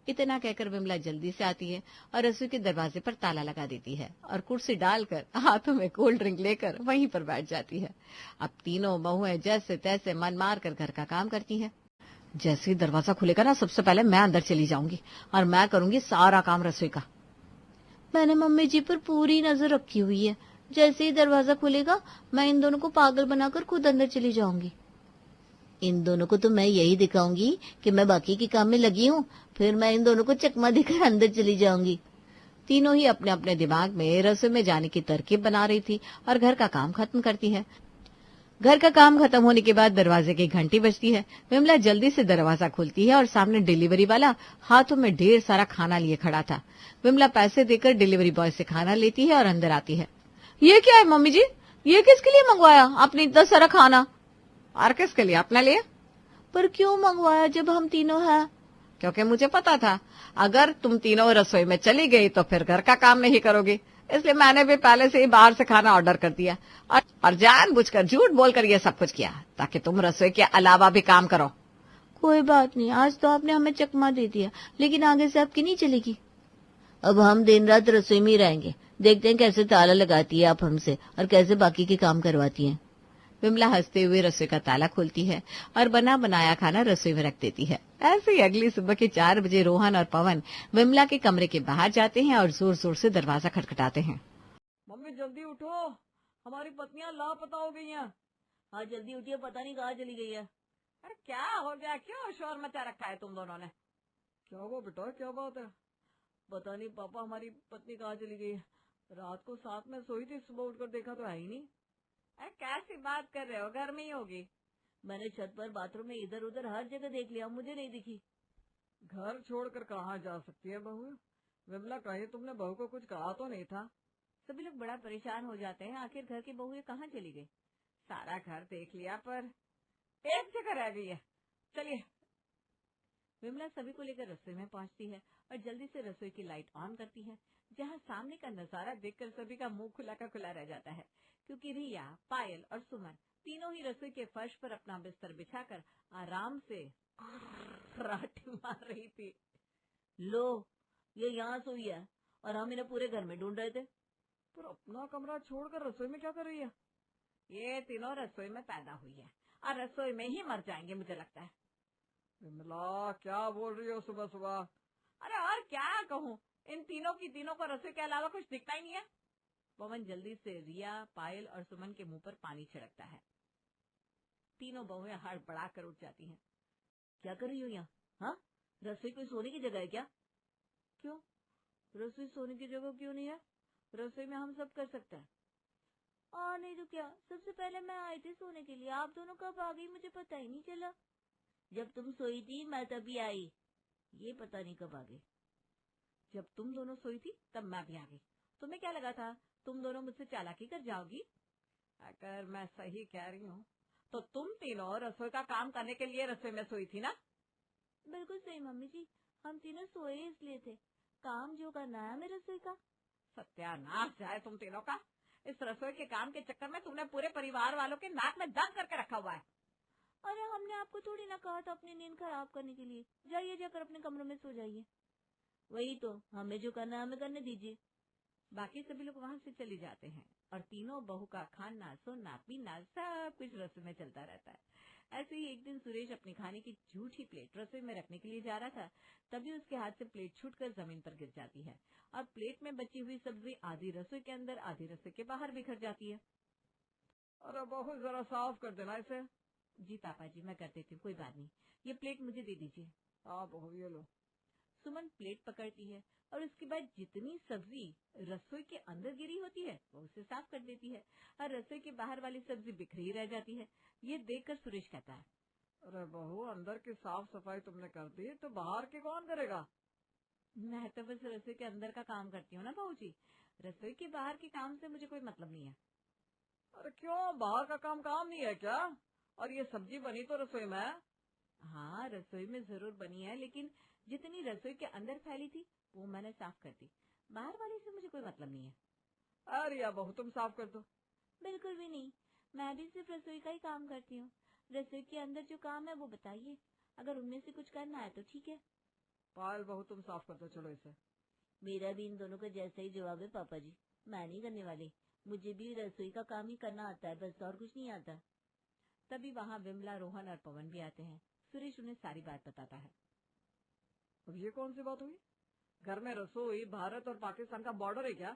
इतना कहकर विमला जल्दी से आती है और रसोई के दरवाजे पर ताला लगा देती है और कुर्सी डालकर हाथों में कोल्ड ड्रिंक लेकर वहीं पर बैठ जाती है। अब तीनों बहुएं जैसे तैसे मन मार कर घर का काम करती हैं। जैसे ही दरवाजा खुलेगा ना, सबसे पहले मैं अंदर चली जाऊंगी और मैं करूंगी सारा काम रसोई का। मैंने मम्मी जी पर पूरी नजर रखी हुई है, जैसे ही दरवाजा खुलेगा मैं इन दोनों को पागल बनाकर खुद अंदर चली जाऊंगी। इन दोनों को तो मैं यही दिखाऊंगी कि मैं बाकी के काम में लगी हूँ, फिर मैं इन दोनों को चकमा देकर अंदर चली जाऊंगी। तीनों ही अपने अपने दिमाग में रसोई में जाने की तरकीब बना रही थी और घर का काम खत्म करती है। घर का काम खत्म होने के बाद दरवाजे की घंटी बजती है। विमला जल्दी से दरवाजा खोलती है और सामने डिलीवरी वाला हाथों में ढेर सारा खाना लिए खड़ा था। विमला पैसे देकर डिलीवरी बॉय से खाना लेती है और अंदर आती है। ये क्या है मम्मी जी, ये किसके लिए मंगवाया आपने इतना सारा खाना? और किसके लिए? अपने लिए। पर क्यों मंगवाया जब हम तीनों हैं? क्योंकि मुझे पता था अगर तुम तीनों रसोई में चली गई तो फिर घर का काम नहीं करोगी, इसलिए मैंने भी पहले से ही बाहर से खाना ऑर्डर कर दिया और जानबूझकर झूठ बोलकर ये सब कुछ किया ताकि तुम रसोई के अलावा भी काम करो। कोई बात नहीं, आज तो आपने हमें चकमा दे दिया, लेकिन आगे से आपकी नहीं चलेगी। अब हम दिन रात रसोई में ही रहेंगे, देखते हैं कैसे ताला लगाती है आप हमसे और कैसे बाकी के काम करवाती हैं। विमला हंसते हुए रसोई का ताला खोलती है और बना बनाया खाना रसोई में रख देती है। ऐसे ही अगली सुबह के 4 बजे रोहन और पवन विमला के कमरे के बाहर जाते हैं और जोर जोर से दरवाजा खटखटाते हैं। मम्मी जल्दी उठो, हमारी पत्नियां लापता हो गई हैं। हाँ जल्दी उठिए, पता नहीं कहाँ चली गई है। अरे क्या हो गया, क्यों शोर मचा रखा है तुम दोनों ने? क्या हुआ बेटा, क्या बात है? पता नहीं पापा, हमारी पत्नी कहाँ चली गई है। रात को साथ में सोई थी, सुबह उठकर देखा तो है ही नहीं। अरे कैसी बात कर रहे हो, घर में ही होगी। मैंने छत पर, बाथरूम में, इधर उधर हर जगह देख लिया, मुझे नहीं दिखी। घर छोड़कर कहाँ जा सकती है बहू? विमला, कहीं तुमने बहू को कुछ कहा तो नहीं था? सभी लोग बड़ा परेशान हो जाते हैं, आखिर घर की बहू ये कहाँ चली गई। सारा घर देख लिया पर एक जगह रह गई है। चलिए। विमला सभी को लेकर रसोई में पहुंचती है और जल्दी से रसोई की लाइट ऑन करती है, जहां सामने का नजारा देखकर सभी का मुंह खुला का खुला रह जाता है, क्योंकि रिया, पायल और सुमन तीनों ही रसोई के फर्श पर अपना बिस्तर बिछाकर आराम से राटी मार रही थी। लो, ये यहाँ सोई है और हम इन्हें पूरे घर में ढूंढ रहे थे। पर अपना कमरा छोड़कर रसोई में क्या कर रही है? ये तीनों रसोई में पैदा हुई है और रसोई में ही मर जाएंगे, मुझे लगता है। विमला, क्या बोल रही हो सुबह सुबह? अरे और क्या कहूँ, इन तीनों की तीनों को रसोई के अलावा कुछ दिखता ही नहीं है। पवन जल्दी से रिया, पायल और सुमन के मुंह पर पानी छिड़कता है। तीनों बहुएं हड़बड़ा कर उठ जाती हैं। क्या कर रही हो यहाँ? हाँ, रसोई कोई सोने की जगह है क्या? क्यों, रसोई सोने की जगह क्यों नहीं है? रसोई में हम सब कर सकते हैं। और नहीं तो क्या, सबसे पहले मैं आई थी सोने के लिए, आप दोनों कब आ गई मुझे पता ही नहीं चला। जब तुम सोई थी मैं तभी आई, ये पता नहीं कब आ गई। जब तुम दोनों सोई थी तब मैं भी आ गई। तुम्हें क्या लगा था तुम दोनों मुझसे चालाकी कर जाओगी? अगर मैं सही कह रही हूँ तो तुम तीनों रसोई का काम करने के लिए रसोई में सोई थी ना? बिल्कुल सही मम्मी जी, हम तीनों सोए इसलिए थे, काम जो करना है हमें रसोई का। सत्यानाश जाए तुम तीनों का। इस रसोई के काम के चक्कर में तुमने पूरे परिवार वालों के नाक में दम करके रखा हुआ है। अरे हमने आपको थोड़ी ना कहा था अपनी नींद खराब करने के लिए। जाइए, जाकर अपने कमरों में सो जाइए। वही तो, हमें जो करना है हमें करने दीजिए। बाकी सभी लोग वहां से चले जाते हैं और तीनों बहू का खाना, सोना, पीना सब कुछ रसोई में चलता रहता है। ऐसे ही एक दिन सुरेश अपनी खाने की झूठी प्लेट रसोई में रखने के लिए जा रहा था, तभी उसके हाथ से प्लेट छूटकर जमीन पर गिर जाती है और प्लेट में बची हुई सब्जी आधी रसोई के अंदर आधी रसोई के बाहर बिखर जाती है। अरे बहू जरा साफ कर देना इसे। जी पापा जी, मैं कर देती हूँ, कोई बात नहीं। ये प्लेट मुझे दे दीजिए। हाँ बहू, ये लो। सुमन प्लेट पकड़ती है और उसके बाद जितनी सब्जी रसोई के अंदर गिरी होती है वो उसे साफ कर देती है और रसोई के बाहर वाली सब्जी बिखरी रह जाती है। ये देखकर सुरेश कहता है, अरे बहू, अंदर की साफ सफाई तुमने कर दी तो बाहर की कौन करेगा? मैं तो बस रसोई के अंदर का काम करती हूँ ना बहू जी, रसोई के बाहर के काम से मुझे कोई मतलब नहीं है। अरे क्यों, बाहर का काम नहीं है क्या? और ये सब्जी बनी तो रसोई में है। हाँ, रसोई में जरूर बनी है, लेकिन जितनी रसोई के अंदर फैली थी वो मैंने साफ कर दी। बाहर वाली से मुझे कोई मतलब नहीं है। अरे या बहू, तुम साफ कर दो। बिल्कुल भी नहीं, मैं भी सिर्फ रसोई का ही काम करती हूँ। रसोई के अंदर जो काम है वो बताइए, अगर उनमें से कुछ करना है तो ठीक है। पायल बहू, तुम साफ कर दो, चलो इसे। मेरा भी इन दोनों का जैसा ही जवाब है पापा जी, मैं नहीं करने वाली। मुझे भी रसोई का काम ही करना आता है, बस और कुछ नहीं आता। तभी वहाँ विमला, रोहन और पवन भी आते हैं। सुरेश उन्हें सारी बात बताता है। अब ये कौन सी बात हुई? घर में रसोई भारत और पाकिस्तान का बॉर्डर है क्या?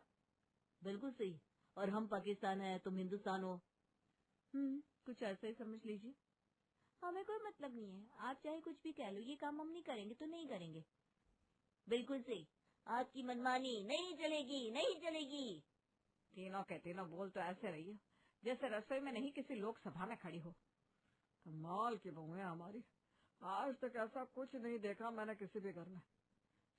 बिल्कुल सही, और हम पाकिस्तान है, तुम हिंदुस्तान हो। कुछ ऐसा ही समझ लीजिए। हमें कोई मतलब नहीं है, आप चाहे कुछ भी कह लो, ये काम हम नहीं करेंगे तो नहीं करेंगे। बिल्कुल सही, आपकी मनमानी नहीं चलेगी, नहीं चलेगी। तीनों के तीनों बोल तो ऐसे रही है जैसे रसोई में नहीं किसी लोकसभा में खड़ी हो। कमाल की बहू है हमारी, आज तक ऐसा कुछ नहीं देखा मैंने किसी भी घर में।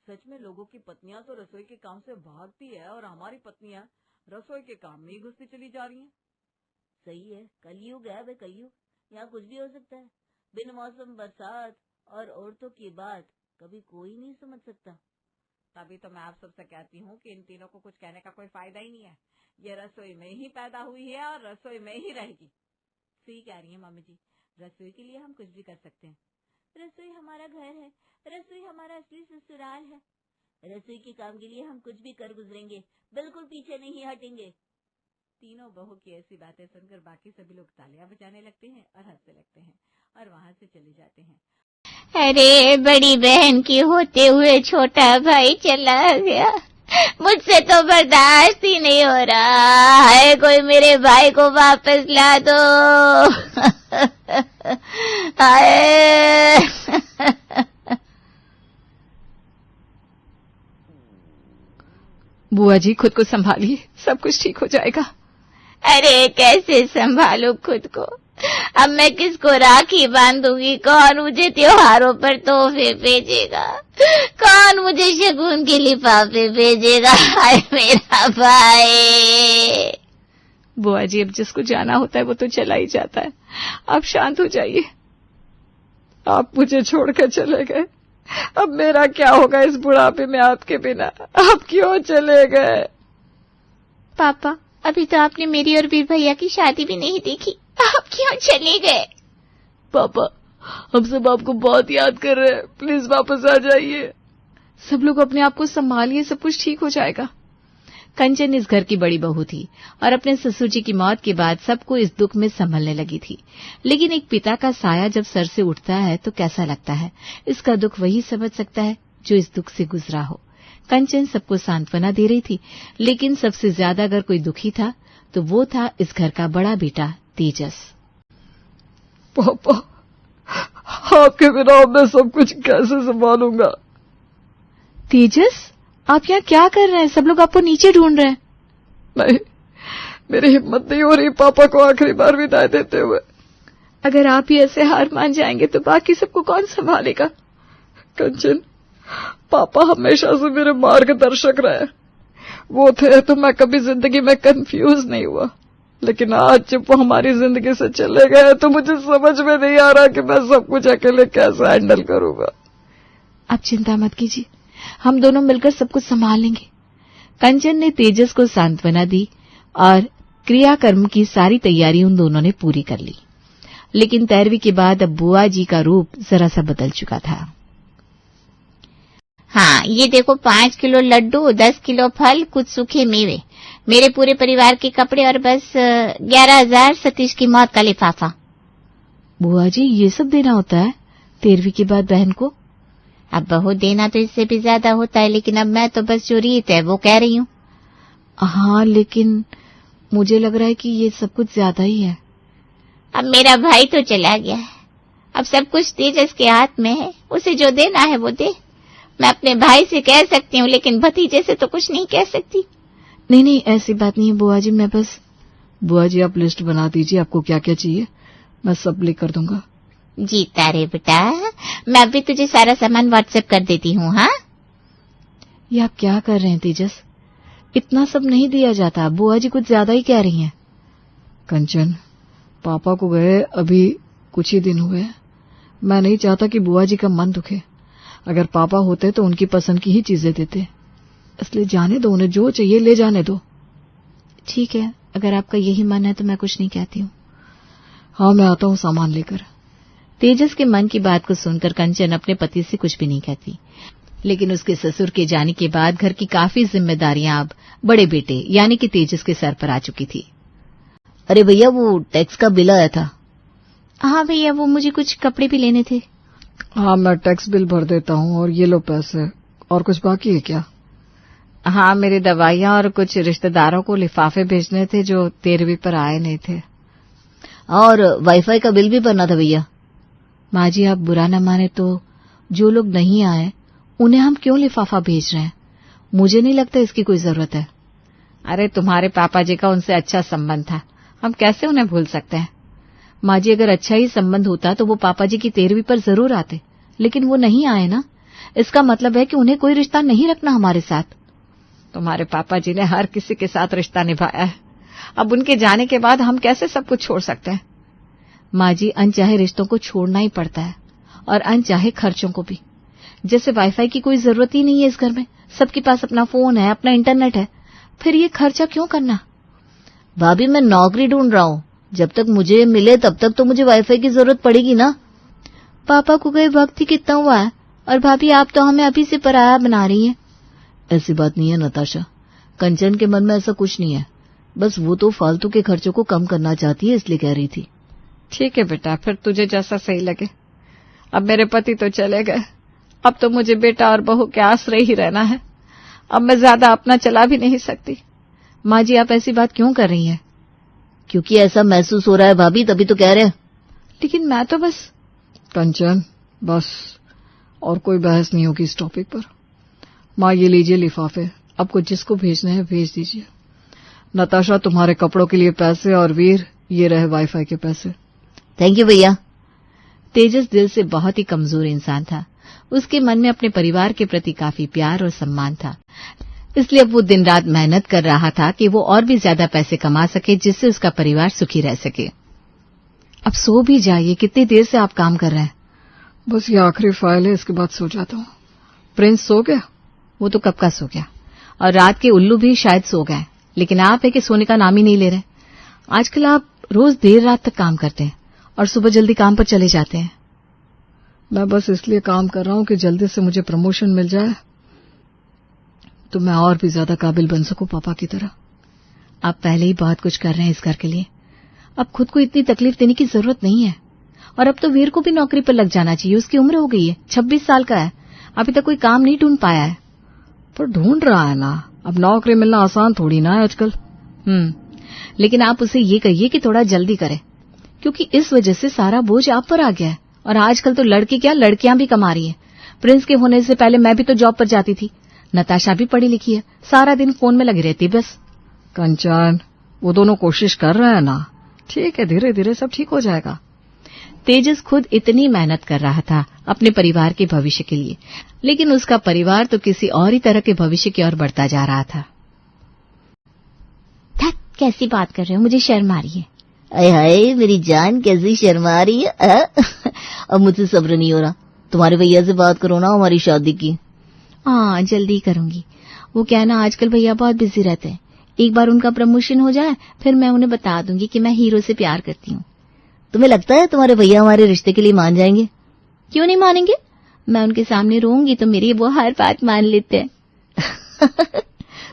सच में लोगों की पत्नियां तो रसोई के काम से भागती है और हमारी पत्नियां रसोई के काम में ही घुसती चली जा रही हैं। सही है, कलयुग है भाई, कलयुग। यहाँ कुछ भी हो सकता है। बिन मौसम बरसात और औरतों की बात कभी कोई नहीं समझ सकता। तभी तो मैं आप सबसे कहती हूँ कि इन तीनों को कुछ कहने का कोई फायदा ही नहीं है। ये रसोई में ही पैदा हुई है और रसोई में ही रहेगी। सही कह रही है मम्मी जी, रसोई के लिए हम कुछ भी कर सकते हैं। रसोई हमारा घर है, रसोई हमारा असली ससुराल है। रसोई के काम के लिए हम कुछ भी कर गुजरेंगे, बिल्कुल पीछे नहीं हटेंगे। तीनों बहू की ऐसी बातें सुनकर बाकी सभी लोग तालियां बजाने लगते हैं और हंसने लगते हैं और वहाँ से चले जाते हैं। अरे बड़ी बहन की होते हुए छोटा भाई चला गया, मुझसे तो बर्दाश्त ही नहीं हो रहा है। कोई मेरे भाई को वापस ला दो। बुआ जी, खुद को संभालिए, सब कुछ ठीक हो जाएगा। अरे कैसे संभालू खुद को? अब मैं किसको राखी बांधूंगी? कौन मुझे त्योहारों पर तोहफे भेजेगा? कौन मुझे शगुन के लिफाफे भेजेगा? हाय मेरा भाई। बुआ जी, अब जिसको जाना होता है वो तो चला ही जाता है, आप शांत हो जाइए। आप मुझे छोड़कर चले गए, अब मेरा क्या होगा इस बुढ़ापे में आपके बिना? आप क्यों चले गए? पापा, अभी तो आपने मेरी और वीर भैया की शादी भी नहीं देखी, आप क्यों चले गए? पापा, हम सब आपको बहुत याद कर रहे हैं, प्लीज वापस आ जाइए। सब लोग अपने आप को संभालिए, सब कुछ ठीक हो जाएगा। कंचन इस घर की बड़ी बहू थी और अपने ससुर जी की मौत के बाद सबको इस दुख में संभलने लगी थी। लेकिन एक पिता का साया जब सर से उठता है तो कैसा लगता है, इसका दुख वही समझ सकता है जो इस दुख से गुजरा हो। कंचन सबको सांत्वना दे रही थी, लेकिन सबसे ज्यादा अगर कोई दुखी था तो वो था इस घर का बड़ा बेटा तेजस। पापा, आपके बिना मैं सब कुछ कैसे संभालूंगा? तेजस, आप यहाँ क्या कर रहे हैं? सब लोग आपको नीचे ढूंढ रहे हैं। नहीं, मेरी हिम्मत नहीं हो रही पापा को आखिरी बार विदाई देते हुए। अगर आप ही ऐसे हार मान जाएंगे तो बाकी सबको कौन संभालेगा? कंचन, पापा हमेशा से मेरे मार्गदर्शक रहे, वो थे तो मैं कभी जिंदगी में कंफ्यूज नहीं हुआ। लेकिन आज जब वो हमारी जिंदगी से चले गए तो मुझे समझ में नहीं आ रहा कि मैं सब कुछ अकेले कैसे हैंडल करूंगा। आप चिंता मत कीजिए, हम दोनों मिलकर सब कुछ संभाल लेंगे। कंचन ने तेजस को सांत्वना दी और क्रियाकर्म की सारी तैयारी उन दोनों ने पूरी कर ली। लेकिन 13वीं के बाद अब बुआ जी का रूप जरा सा बदल चुका था। हाँ, ये देखो 5 किलो लड्डू, 10 किलो फल, कुछ सूखे मेवे, मेरे पूरे परिवार के कपड़े और बस 11,000 सतीश की मौत का लिफाफा। बुआ जी, ये सब देना होता है 13वीं के बाद बहन को? अब बहू, देना तो इससे भी ज्यादा होता है, लेकिन अब मैं तो बस जो रीत है वो कह रही हूँ। हाँ, लेकिन मुझे लग रहा है कि ये सब कुछ ज्यादा ही है। अब मेरा भाई तो चला गया है, अब सब कुछ तेजस के हाथ में है, उसे जो देना है वो दे। मैं अपने भाई से कह सकती हूँ, लेकिन भतीजे से तो कुछ नहीं कह सकती। नहीं, ऐसी बात नहीं है बुआ जी, मैं बस। बुआ जी, आप लिस्ट बना दीजिए, आपको क्या क्या चाहिए, मैं सब लेकर दूंगा। जीता रे बेटा, मैं अभी तुझे सारा सामान व्हाट्सएप कर देती हूँ। हाँ, ये आप क्या कर रहे हैं तेजस? इतना सब नहीं दिया जाता, बुआ जी कुछ ज्यादा ही कह रही हैं। कंचन, पापा को गए अभी कुछ ही दिन हुए हैं, मैं नहीं चाहता कि बुआ जी का मन दुखे। अगर पापा होते तो उनकी पसंद की ही चीजें देते, इसलिए जाने दो, उन्हें जो चाहिए ले जाने दो। ठीक है, अगर आपका यही मन है तो मैं कुछ नहीं कहती हूँ। हाँ, मैं आता हूँ सामान लेकर। तेजस के मन की बात को सुनकर कंचन अपने पति से कुछ भी नहीं कहती, लेकिन उसके ससुर के जाने के बाद घर की काफी जिम्मेदारियां अब बड़े बेटे यानी कि तेजस के सर पर आ चुकी थी। अरे भैया, वो टैक्स का बिल आया था। हाँ भैया, वो मुझे कुछ कपड़े भी लेने थे। हाँ, मैं टैक्स बिल भर देता हूँ, और ये लो पैसे। और कुछ बाकी है क्या? हाँ, मेरी दवाइयाँ और कुछ रिश्तेदारों को लिफाफे भेजने थे जो 13वीं पर आए नहीं थे। और वाईफाई का बिल भी भरना था भैया। माँ जी, आप बुरा न माने तो जो लोग नहीं आए उन्हें हम क्यों लिफाफा भेज रहे हैं? मुझे नहीं लगता इसकी कोई जरूरत है। अरे, तुम्हारे पापा जी का उनसे अच्छा संबंध था, हम कैसे उन्हें भूल सकते हैं? माँ जी, अगर अच्छा ही संबंध होता तो वो पापा जी की 13वीं पर जरूर आते, लेकिन वो नहीं आए ना। इसका मतलब है कि उन्हें कोई रिश्ता नहीं रखना हमारे साथ। तुम्हारे पापा जी ने हर किसी के साथ रिश्ता निभाया है, अब उनके जाने के बाद हम कैसे सब कुछ छोड़ सकते हैं? माँ जी, अनचाहे रिश्तों को छोड़ना ही पड़ता है, और अनचाहे खर्चों को भी। जैसे वाईफाई की कोई जरूरत ही नहीं है इस घर में, सबके पास अपना फोन है, अपना इंटरनेट है, फिर ये खर्चा क्यों करना? भाभी, मैं नौकरी ढूंढ रहा हूँ, जब तक मुझे मिले तब तक तो मुझे वाईफाई की जरूरत पड़ेगी ना। पापा को गए वक्त ही कितना हुआ है, और भाभी आप तो हमें अभी से पराया बना रही हैं। ऐसी बात नहीं है नताशा, कंचन के मन में ऐसा कुछ नहीं है, बस वो तो फालतू के खर्चों को कम करना चाहती है, इसलिए कह रही थी। ठीक है बेटा, फिर तुझे जैसा सही लगे। अब मेरे पति तो चले गए, अब तो मुझे बेटा और बहू के आश्रय ही रहना है। अब मैं ज्यादा अपना चला भी नहीं सकती। माँ जी, आप ऐसी बात क्यों कर रही हैं? क्योंकि ऐसा महसूस हो रहा है भाभी, तभी तो कह रहे हैं। लेकिन मैं तो बस। कंचन, बस, और कोई बहस नहीं होगी इस टॉपिक पर। माँ, ये लीजिए लिफाफे, आपको जिसको भेजने हैं भेज दीजिए। नताशा, तुम्हारे कपड़ों के लिए पैसे, और वीर, ये रहे वाईफाई के पैसे। थैंक यू भैया। तेजस दिल से बहुत ही कमजोर इंसान था, उसके मन में अपने परिवार के प्रति काफी प्यार और सम्मान था, इसलिए अब वो दिन रात मेहनत कर रहा था कि वो और भी ज्यादा पैसे कमा सके, जिससे उसका परिवार सुखी रह सके। अब सो भी जाइए, कितनी देर से आप काम कर रहे हैं? बस ये आखिरी फाइल है, इसके बाद सो जाता हूँ। प्रिंस सो गया? वो तो कब का सो गया, और रात के उल्लू भी शायद सो गए, लेकिन आप है कि सोने का नाम ही नहीं ले रहे। आजकल आप रोज देर रात तक काम करते हैं और सुबह जल्दी काम पर चले जाते हैं। मैं बस इसलिए काम कर रहा हूँ कि जल्दी से मुझे प्रमोशन मिल जाए, तो मैं और भी ज्यादा काबिल बन सकूं पापा की तरह। आप पहले ही बहुत कुछ कर रहे हैं इस घर के लिए, अब खुद को इतनी तकलीफ देने की जरूरत नहीं है। और अब तो वीर को भी नौकरी पर लग जाना चाहिए, उसकी उम्र हो गई है, 26 साल का है, अभी तक कोई काम नहीं ढूंढ पाया है। पर ढूंढ रहा है ना, अब नौकरी मिलना आसान थोड़ी ना है आजकल। लेकिन आप उसे ये कहिए कि थोड़ा जल्दी करे, क्योंकि इस वजह से सारा बोझ आप पर आ गया है। और आजकल तो लड़के क्या, लड़कियां भी कमा रही हैं। प्रिंस के होने से पहले मैं भी तो जॉब पर जाती थी, नताशा भी पढ़ी लिखी है, सारा दिन फोन में लगी रहती बस। कंचन, वो दोनों कोशिश कर रहे हैं ना, ठीक है, धीरे धीरे सब ठीक हो जाएगा। तेजस खुद इतनी मेहनत कर रहा था अपने परिवार के भविष्य के लिए, लेकिन उसका परिवार तो किसी और ही तरह के भविष्य की ओर बढ़ता जा रहा था। कैसी बात कर रहे हो, मुझे शर्म आ रही है। अरे हाय, मेरी जान कैसी शर्मा रही है। अब मुझसे सब्र नहीं हो रहा, तुम्हारे भैया से बात करो ना हमारी शादी की। हाँ, जल्दी करूंगी। वो क्या है ना, आजकल भैया बहुत बिजी रहते हैं। एक बार उनका प्रमोशन हो जाए फिर मैं उन्हें बता दूंगी कि मैं हीरो से प्यार करती हूँ। तुम्हें लगता है तुम्हारे भैया हमारे रिश्ते के लिए मान जाएंगे? क्यों नहीं मानेंगे? मैं उनके सामने रोऊंगी तो मेरी वो हर बात मान लेते हैं।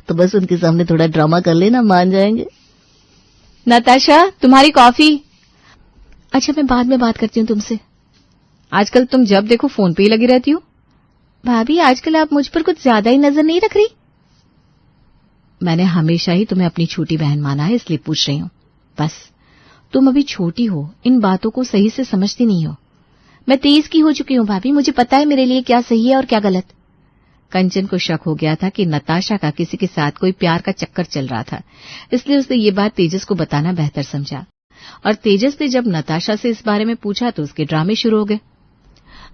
तो बस उनके सामने थोड़ा ड्रामा कर लेना, मान जाएंगे। नताशा, तुम्हारी कॉफी। अच्छा, मैं बाद में बात करती हूँ तुमसे। आजकल तुम जब देखो फोन पे ही लगी रहती हो। भाभी, आजकल आप मुझ पर कुछ ज्यादा ही नजर नहीं रख रही? मैंने हमेशा ही तुम्हें अपनी छोटी बहन माना है, इसलिए पूछ रही हूँ। बस तुम अभी छोटी हो, इन बातों को सही से समझती नहीं हो। मैं 23 की हो चुकी हूँ भाभी, मुझे पता है मेरे लिए क्या सही है और क्या गलत। कंचन को शक हो गया था कि नताशा का किसी के साथ कोई प्यार का चक्कर चल रहा था, इसलिए उसने ये बात तेजस को बताना बेहतर समझा। और तेजस ने जब नताशा से इस बारे में पूछा तो उसके ड्रामे शुरू हो गए।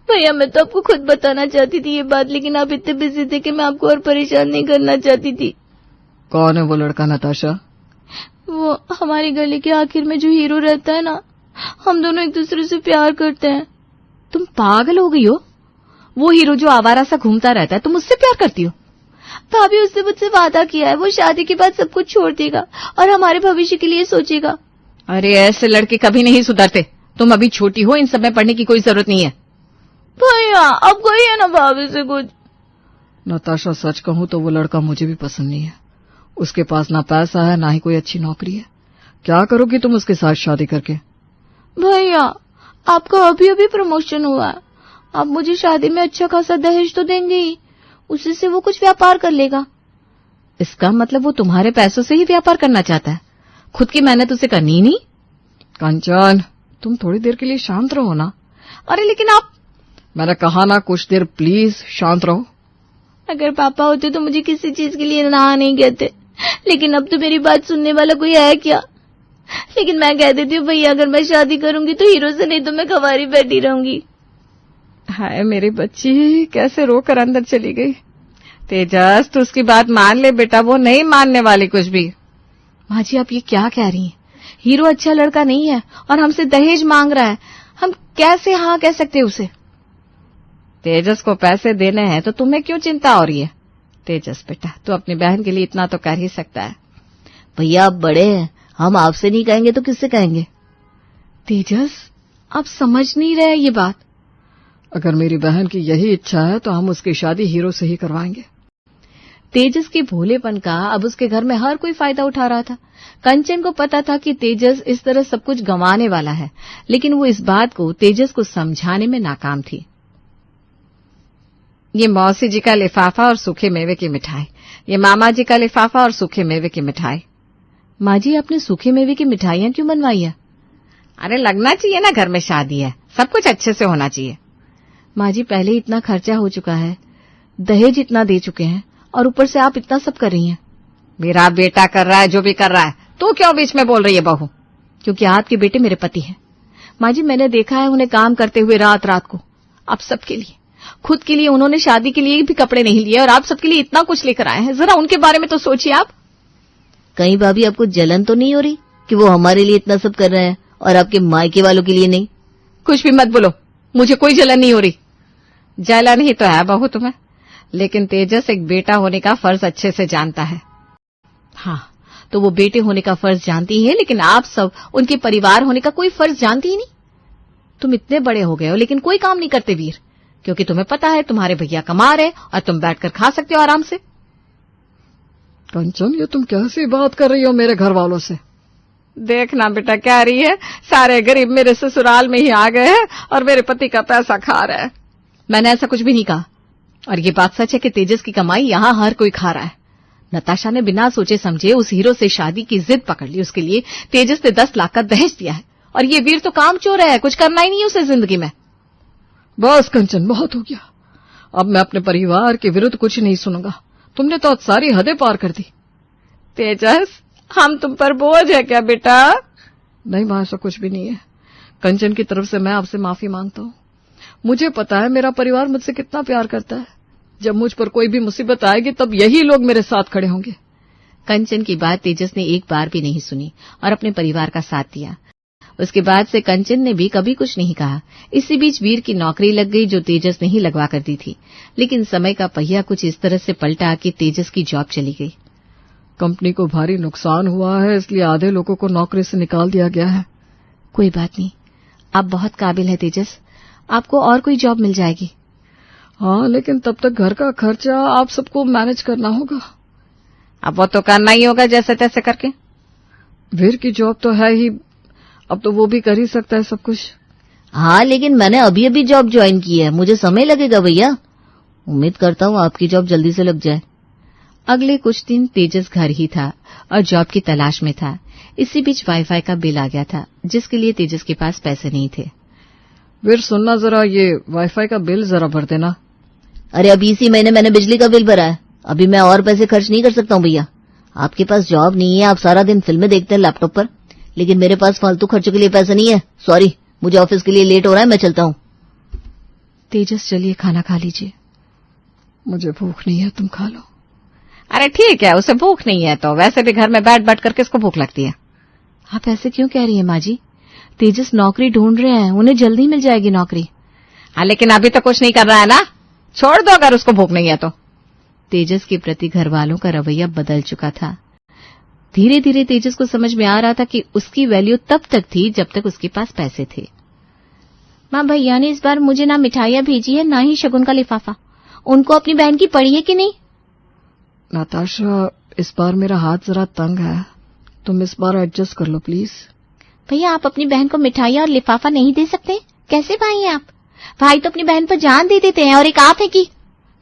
भैया, मैं तो आपको खुद बताना चाहती थी ये बात, लेकिन आप इतने बिजी थे कि मैं आपको और परेशान नहीं करना चाहती थी। कौन है वो लड़का नताशा? वो हमारे गली के आखिर में जो हीरो रहता है ना, हम दोनों एक दूसरे से प्यार करते हैं। तुम पागल हो गई हो? वो हीरो जो आवारा सा घूमता रहता है, तुम उससे प्यार करती हो? भाभी, उससे मुझसे वादा किया है, वो शादी के बाद सब कुछ छोड़ देगा और हमारे भविष्य के लिए सोचेगा। अरे ऐसे लड़के कभी नहीं सुधरते। तुम अभी छोटी हो, इन सब में पढ़ने की कोई जरूरत नहीं है। भैया, अब कहिए ना भाभी से कुछ। नताशा, सच कहूं तो वो लड़का मुझे भी पसंद नहीं है। उसके पास ना पैसा है, ना ही कोई अच्छी नौकरी है। क्या करोगी तुम उसके साथ शादी करके? भैया, आपका अभी अभी प्रमोशन हुआ है, आप मुझे शादी में अच्छा खासा दहेज तो देंगे ही, उसी से वो कुछ व्यापार कर लेगा। इसका मतलब वो तुम्हारे पैसों से ही व्यापार करना चाहता है? खुद की मेहनत उसे करनी ही नहीं? कंचन, तुम थोड़ी देर के लिए शांत रहो ना। अरे लेकिन आप, मैंने कहा ना कुछ देर प्लीज शांत रहो। अगर पापा होते तो मुझे किसी चीज के लिए ना नहीं कहते, लेकिन अब तो मेरी बात सुनने वाला कोई है क्या। लेकिन मैं कह देती हूँ भैया, अगर मैं शादी करूंगी तो हीरो से, नहीं तो मैं कवारी बैठी रहूंगी। हाय मेरी बच्ची, कैसे रोकर अंदर चली गई। तेजस, तू उसकी बात मान ले बेटा, वो नहीं मानने वाली कुछ भी। माँ जी, आप ये क्या कह रही हैं? हीरो अच्छा लड़का नहीं है और हमसे दहेज मांग रहा है, हम कैसे हाँ कह सकते उसे? तेजस को पैसे देने हैं तो तुम्हें क्यों चिंता हो रही है? तेजस बेटा, तू अपनी बहन के लिए इतना तो कर ही सकता है। भैया, आप बड़े हैं, हम आपसे नहीं कहेंगे तो किससे कहेंगे? तेजस, आप समझ नहीं रहे ये बात। अगर मेरी बहन की यही इच्छा है तो हम उसकी शादी हीरो से ही करवाएंगे। तेजस के भोलेपन का अब उसके घर में हर कोई फायदा उठा रहा था। कंचन को पता था कि तेजस इस तरह सब कुछ गंवाने वाला है, लेकिन वो इस बात को तेजस को समझाने में नाकाम थी। ये मौसी जी का लिफाफा और सूखे मेवे की मिठाई, ये मामा जी का लिफाफा और सूखे मेवे की मिठाई। माँ जी, आपने सूखे मेवे की मिठाइयां क्यों बनवाई है? अरे लगना चाहिए ना, घर में शादी है, सब कुछ अच्छे से होना चाहिए। माँ जी, पहले इतना खर्चा हो चुका है, दहेज इतना दे चुके हैं और ऊपर से आप इतना सब कर रही हैं। मेरा बेटा कर रहा है जो भी कर रहा है, तू क्यों बीच में बोल रही है बहू? क्योंकि आपके बेटे मेरे पति हैं। माँ जी, मैंने देखा है उन्हें काम करते हुए रात रात को। आप सबके लिए, खुद के लिए उन्होंने शादी के लिए भी कपड़े नहीं लिए और आप सबके लिए इतना कुछ लेकर आए हैं। जरा उनके बारे में तो सोचिए आप। कहीं भाभी, आपको जलन तो नहीं हो रही कि वो हमारे लिए इतना सब कर रहे हैं और आपके मायके वालों के लिए नहीं? कुछ भी मत बोलो, मुझे कोई जलन नहीं हो रही। जलन ही तो है बहू तुम्हें, लेकिन तेजस एक बेटा होने का फर्ज अच्छे से जानता है। हाँ, तो वो बेटे होने का फर्ज जानती है, लेकिन आप सब उनके परिवार होने का कोई फर्ज जानती ही नहीं। तुम इतने बड़े हो गए हो लेकिन कोई काम नहीं करते वीर, क्योंकि तुम्हें पता है तुम्हारे भैया कमा रहे और तुम बैठकर खा सकते हो आराम से। कंचन, ये तुम कैसी बात कर रही हो मेरे घर वालों से? देखना बेटा क्या रही है, सारे गरीब मेरे ससुराल में ही आ गए हैं और मेरे पति का पैसा खा रहे हैं। मैंने ऐसा कुछ भी नहीं कहा, और ये बात सच है कि तेजस की कमाई यहाँ हर कोई खा रहा है। नताशा ने बिना सोचे समझे उस हीरो से शादी की जिद पकड़ ली। उसके लिए तेजस ने 10 लाख का दहेज दिया है और ये वीर तो काम चोर है, कुछ करना ही नहीं उसे जिंदगी में। बस कंचन, बहुत हो गया। अब मैं अपने परिवार के विरुद्ध कुछ नहीं सुनूंगा। तुमने तो सारी हदें पार कर दी। तेजस, हम तुम पर बोझ है क्या बेटा? नहीं मां, ऐसा कुछ भी नहीं है। कंचन की तरफ से मैं आपसे माफी मांगता हूँ। मुझे पता है मेरा परिवार मुझसे कितना प्यार करता है। जब मुझ पर कोई भी मुसीबत आएगी तब यही लोग मेरे साथ खड़े होंगे। कंचन की बात तेजस ने एक बार भी नहीं सुनी और अपने परिवार का साथ दिया। उसके बाद से कंचन ने भी कभी कुछ नहीं कहा। इसी बीच वीर की नौकरी लग गई जो तेजस ने ही लगवा कर दी थी, लेकिन समय का पहिया कुछ इस तरह से पलटा कि तेजस की जॉब चली गई। कंपनी को भारी नुकसान हुआ है, इसलिए आधे लोगों को नौकरी से निकाल दिया गया है। कोई बात नहीं, आप बहुत काबिल है तेजस, आपको और कोई जॉब मिल जाएगी। हाँ, लेकिन तब तक घर का खर्चा आप सबको मैनेज करना होगा। अब वो तो करना ही होगा जैसे तैसे करके। वीर की जॉब तो है ही, अब तो वो भी कर ही सकता है सब कुछ। हाँ, लेकिन मैंने अभी अभी जॉब ज्वाइन की है, मुझे समय लगेगा भैया। उम्मीद करता हूँ आपकी जॉब जल्दी से लग जाए। अगले कुछ दिन तेजस घर ही था और जॉब की तलाश में था। इसी बीच वाईफाई का बिल आ गया था, जिसके लिए तेजस के पास पैसे नहीं थे। वीर सुनना जरा, ये वाईफाई का बिल जरा भर देना। अरे अभी इसी महीने मैंने बिजली का बिल भरा है, अभी मैं और पैसे खर्च नहीं कर सकता हूँ भैया। आपके पास जॉब नहीं है, आप सारा दिन फिल्में देखते हैं लैपटॉप पर, लेकिन मेरे पास फालतू खर्चों के लिए पैसे नहीं है। सॉरी, मुझे ऑफिस के लिए लेट हो रहा है, मैं चलता हूँ। तेजस चलिए खाना खा लीजिए। मुझे भूख नहीं है, तुम खा लो। अरे ठीक है, उसे भूख नहीं है तो वैसे भी घर में बैठ बैठ कर किसको भूख लगती है। आप ऐसे क्यों कह रही हैं माँ जी? तेजस नौकरी ढूंढ रहे हैं, उन्हें जल्दी मिल जाएगी नौकरी। हाँ, लेकिन अभी तो कुछ नहीं कर रहा है ना, छोड़ दो अगर उसको भूख नहीं है तो। तेजस के प्रति घर वालों का रवैया बदल चुका था। धीरे धीरे तेजस को समझ में आ रहा था कि उसकी वैल्यू तब तक थी जब तक उसके पास पैसे थे। माँ, भैया ने इस बार मुझे ना मिठाइयां भेजी है, ना ही शगुन का लिफाफा। उनको अपनी बहन की पड़ी है कि नहीं? नाताशा, इस बार मेरा हाथ जरा तंग है, तुम इस बार एडजस्ट कर लो प्लीज। भैया, आप अपनी बहन को मिठाइयां और लिफाफा नहीं दे सकते? कैसे भाई हैं आप? भाई तो अपनी बहन पर जान दे देते हैं और एक आप है कि।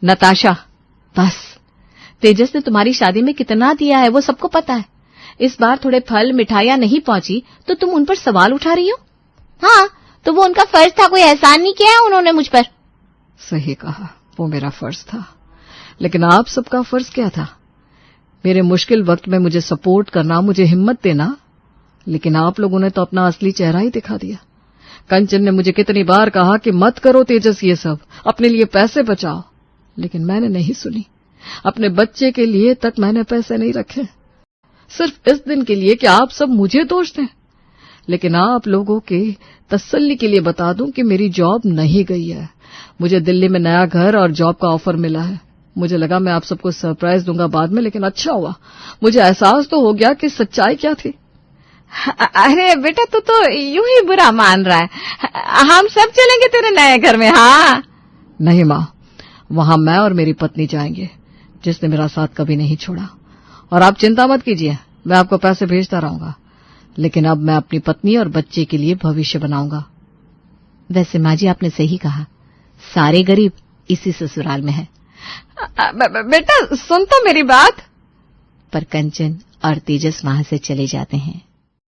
नताशा, बस, तेजस ने तुम्हारी शादी में कितना दिया है वो सबको पता है। इस बार थोड़े फल मिठाइयां नहीं पहुंची तो तुम उन पर सवाल उठा रही हो। हाँ, तो वो उनका फर्ज था, कोई एहसान नहीं किया है उन्होंने मुझ पर। सही कहा, वो मेरा फर्ज था, लेकिन आप सबका फर्ज क्या था? मेरे मुश्किल वक्त में मुझे सपोर्ट करना, मुझे हिम्मत देना। लेकिन आप लोगों ने तो अपना असली चेहरा ही दिखा दिया। कंचन ने मुझे कितनी बार कहा कि मत करो तेजस ये सब, अपने लिए पैसे बचाओ, लेकिन मैंने नहीं सुनी। अपने बच्चे के लिए तक मैंने पैसे नहीं रखे, सिर्फ इस दिन के लिए कि आप सब मुझे दोष दें। लेकिन आप लोगों के तसल्ली के लिए बता दूं कि मेरी जॉब नहीं गई है। मुझे दिल्ली में नया घर और जॉब का ऑफर मिला है। मुझे लगा मैं आप सबको सरप्राइज दूंगा बाद में, लेकिन अच्छा हुआ, मुझे एहसास तो हो गया कि सच्चाई क्या थी। अरे बेटा, तू तो यूं ही बुरा मान रहा है। हम सब चलेंगे तेरे नए घर में। हाँ नहीं माँ, वहां मैं और मेरी पत्नी जाएंगे, जिसने मेरा साथ कभी नहीं छोड़ा। और आप चिंता मत कीजिए, मैं आपको पैसे भेजता रहूंगा, लेकिन अब मैं अपनी पत्नी और बच्चे के लिए भविष्य बनाऊंगा। वैसे माँ जी, आपने सही कहा, सारे गरीब इसी ससुराल में है। बेटा सुन तो मेरी बात। पर कंचन और तेजस वहां से चले जाते हैं।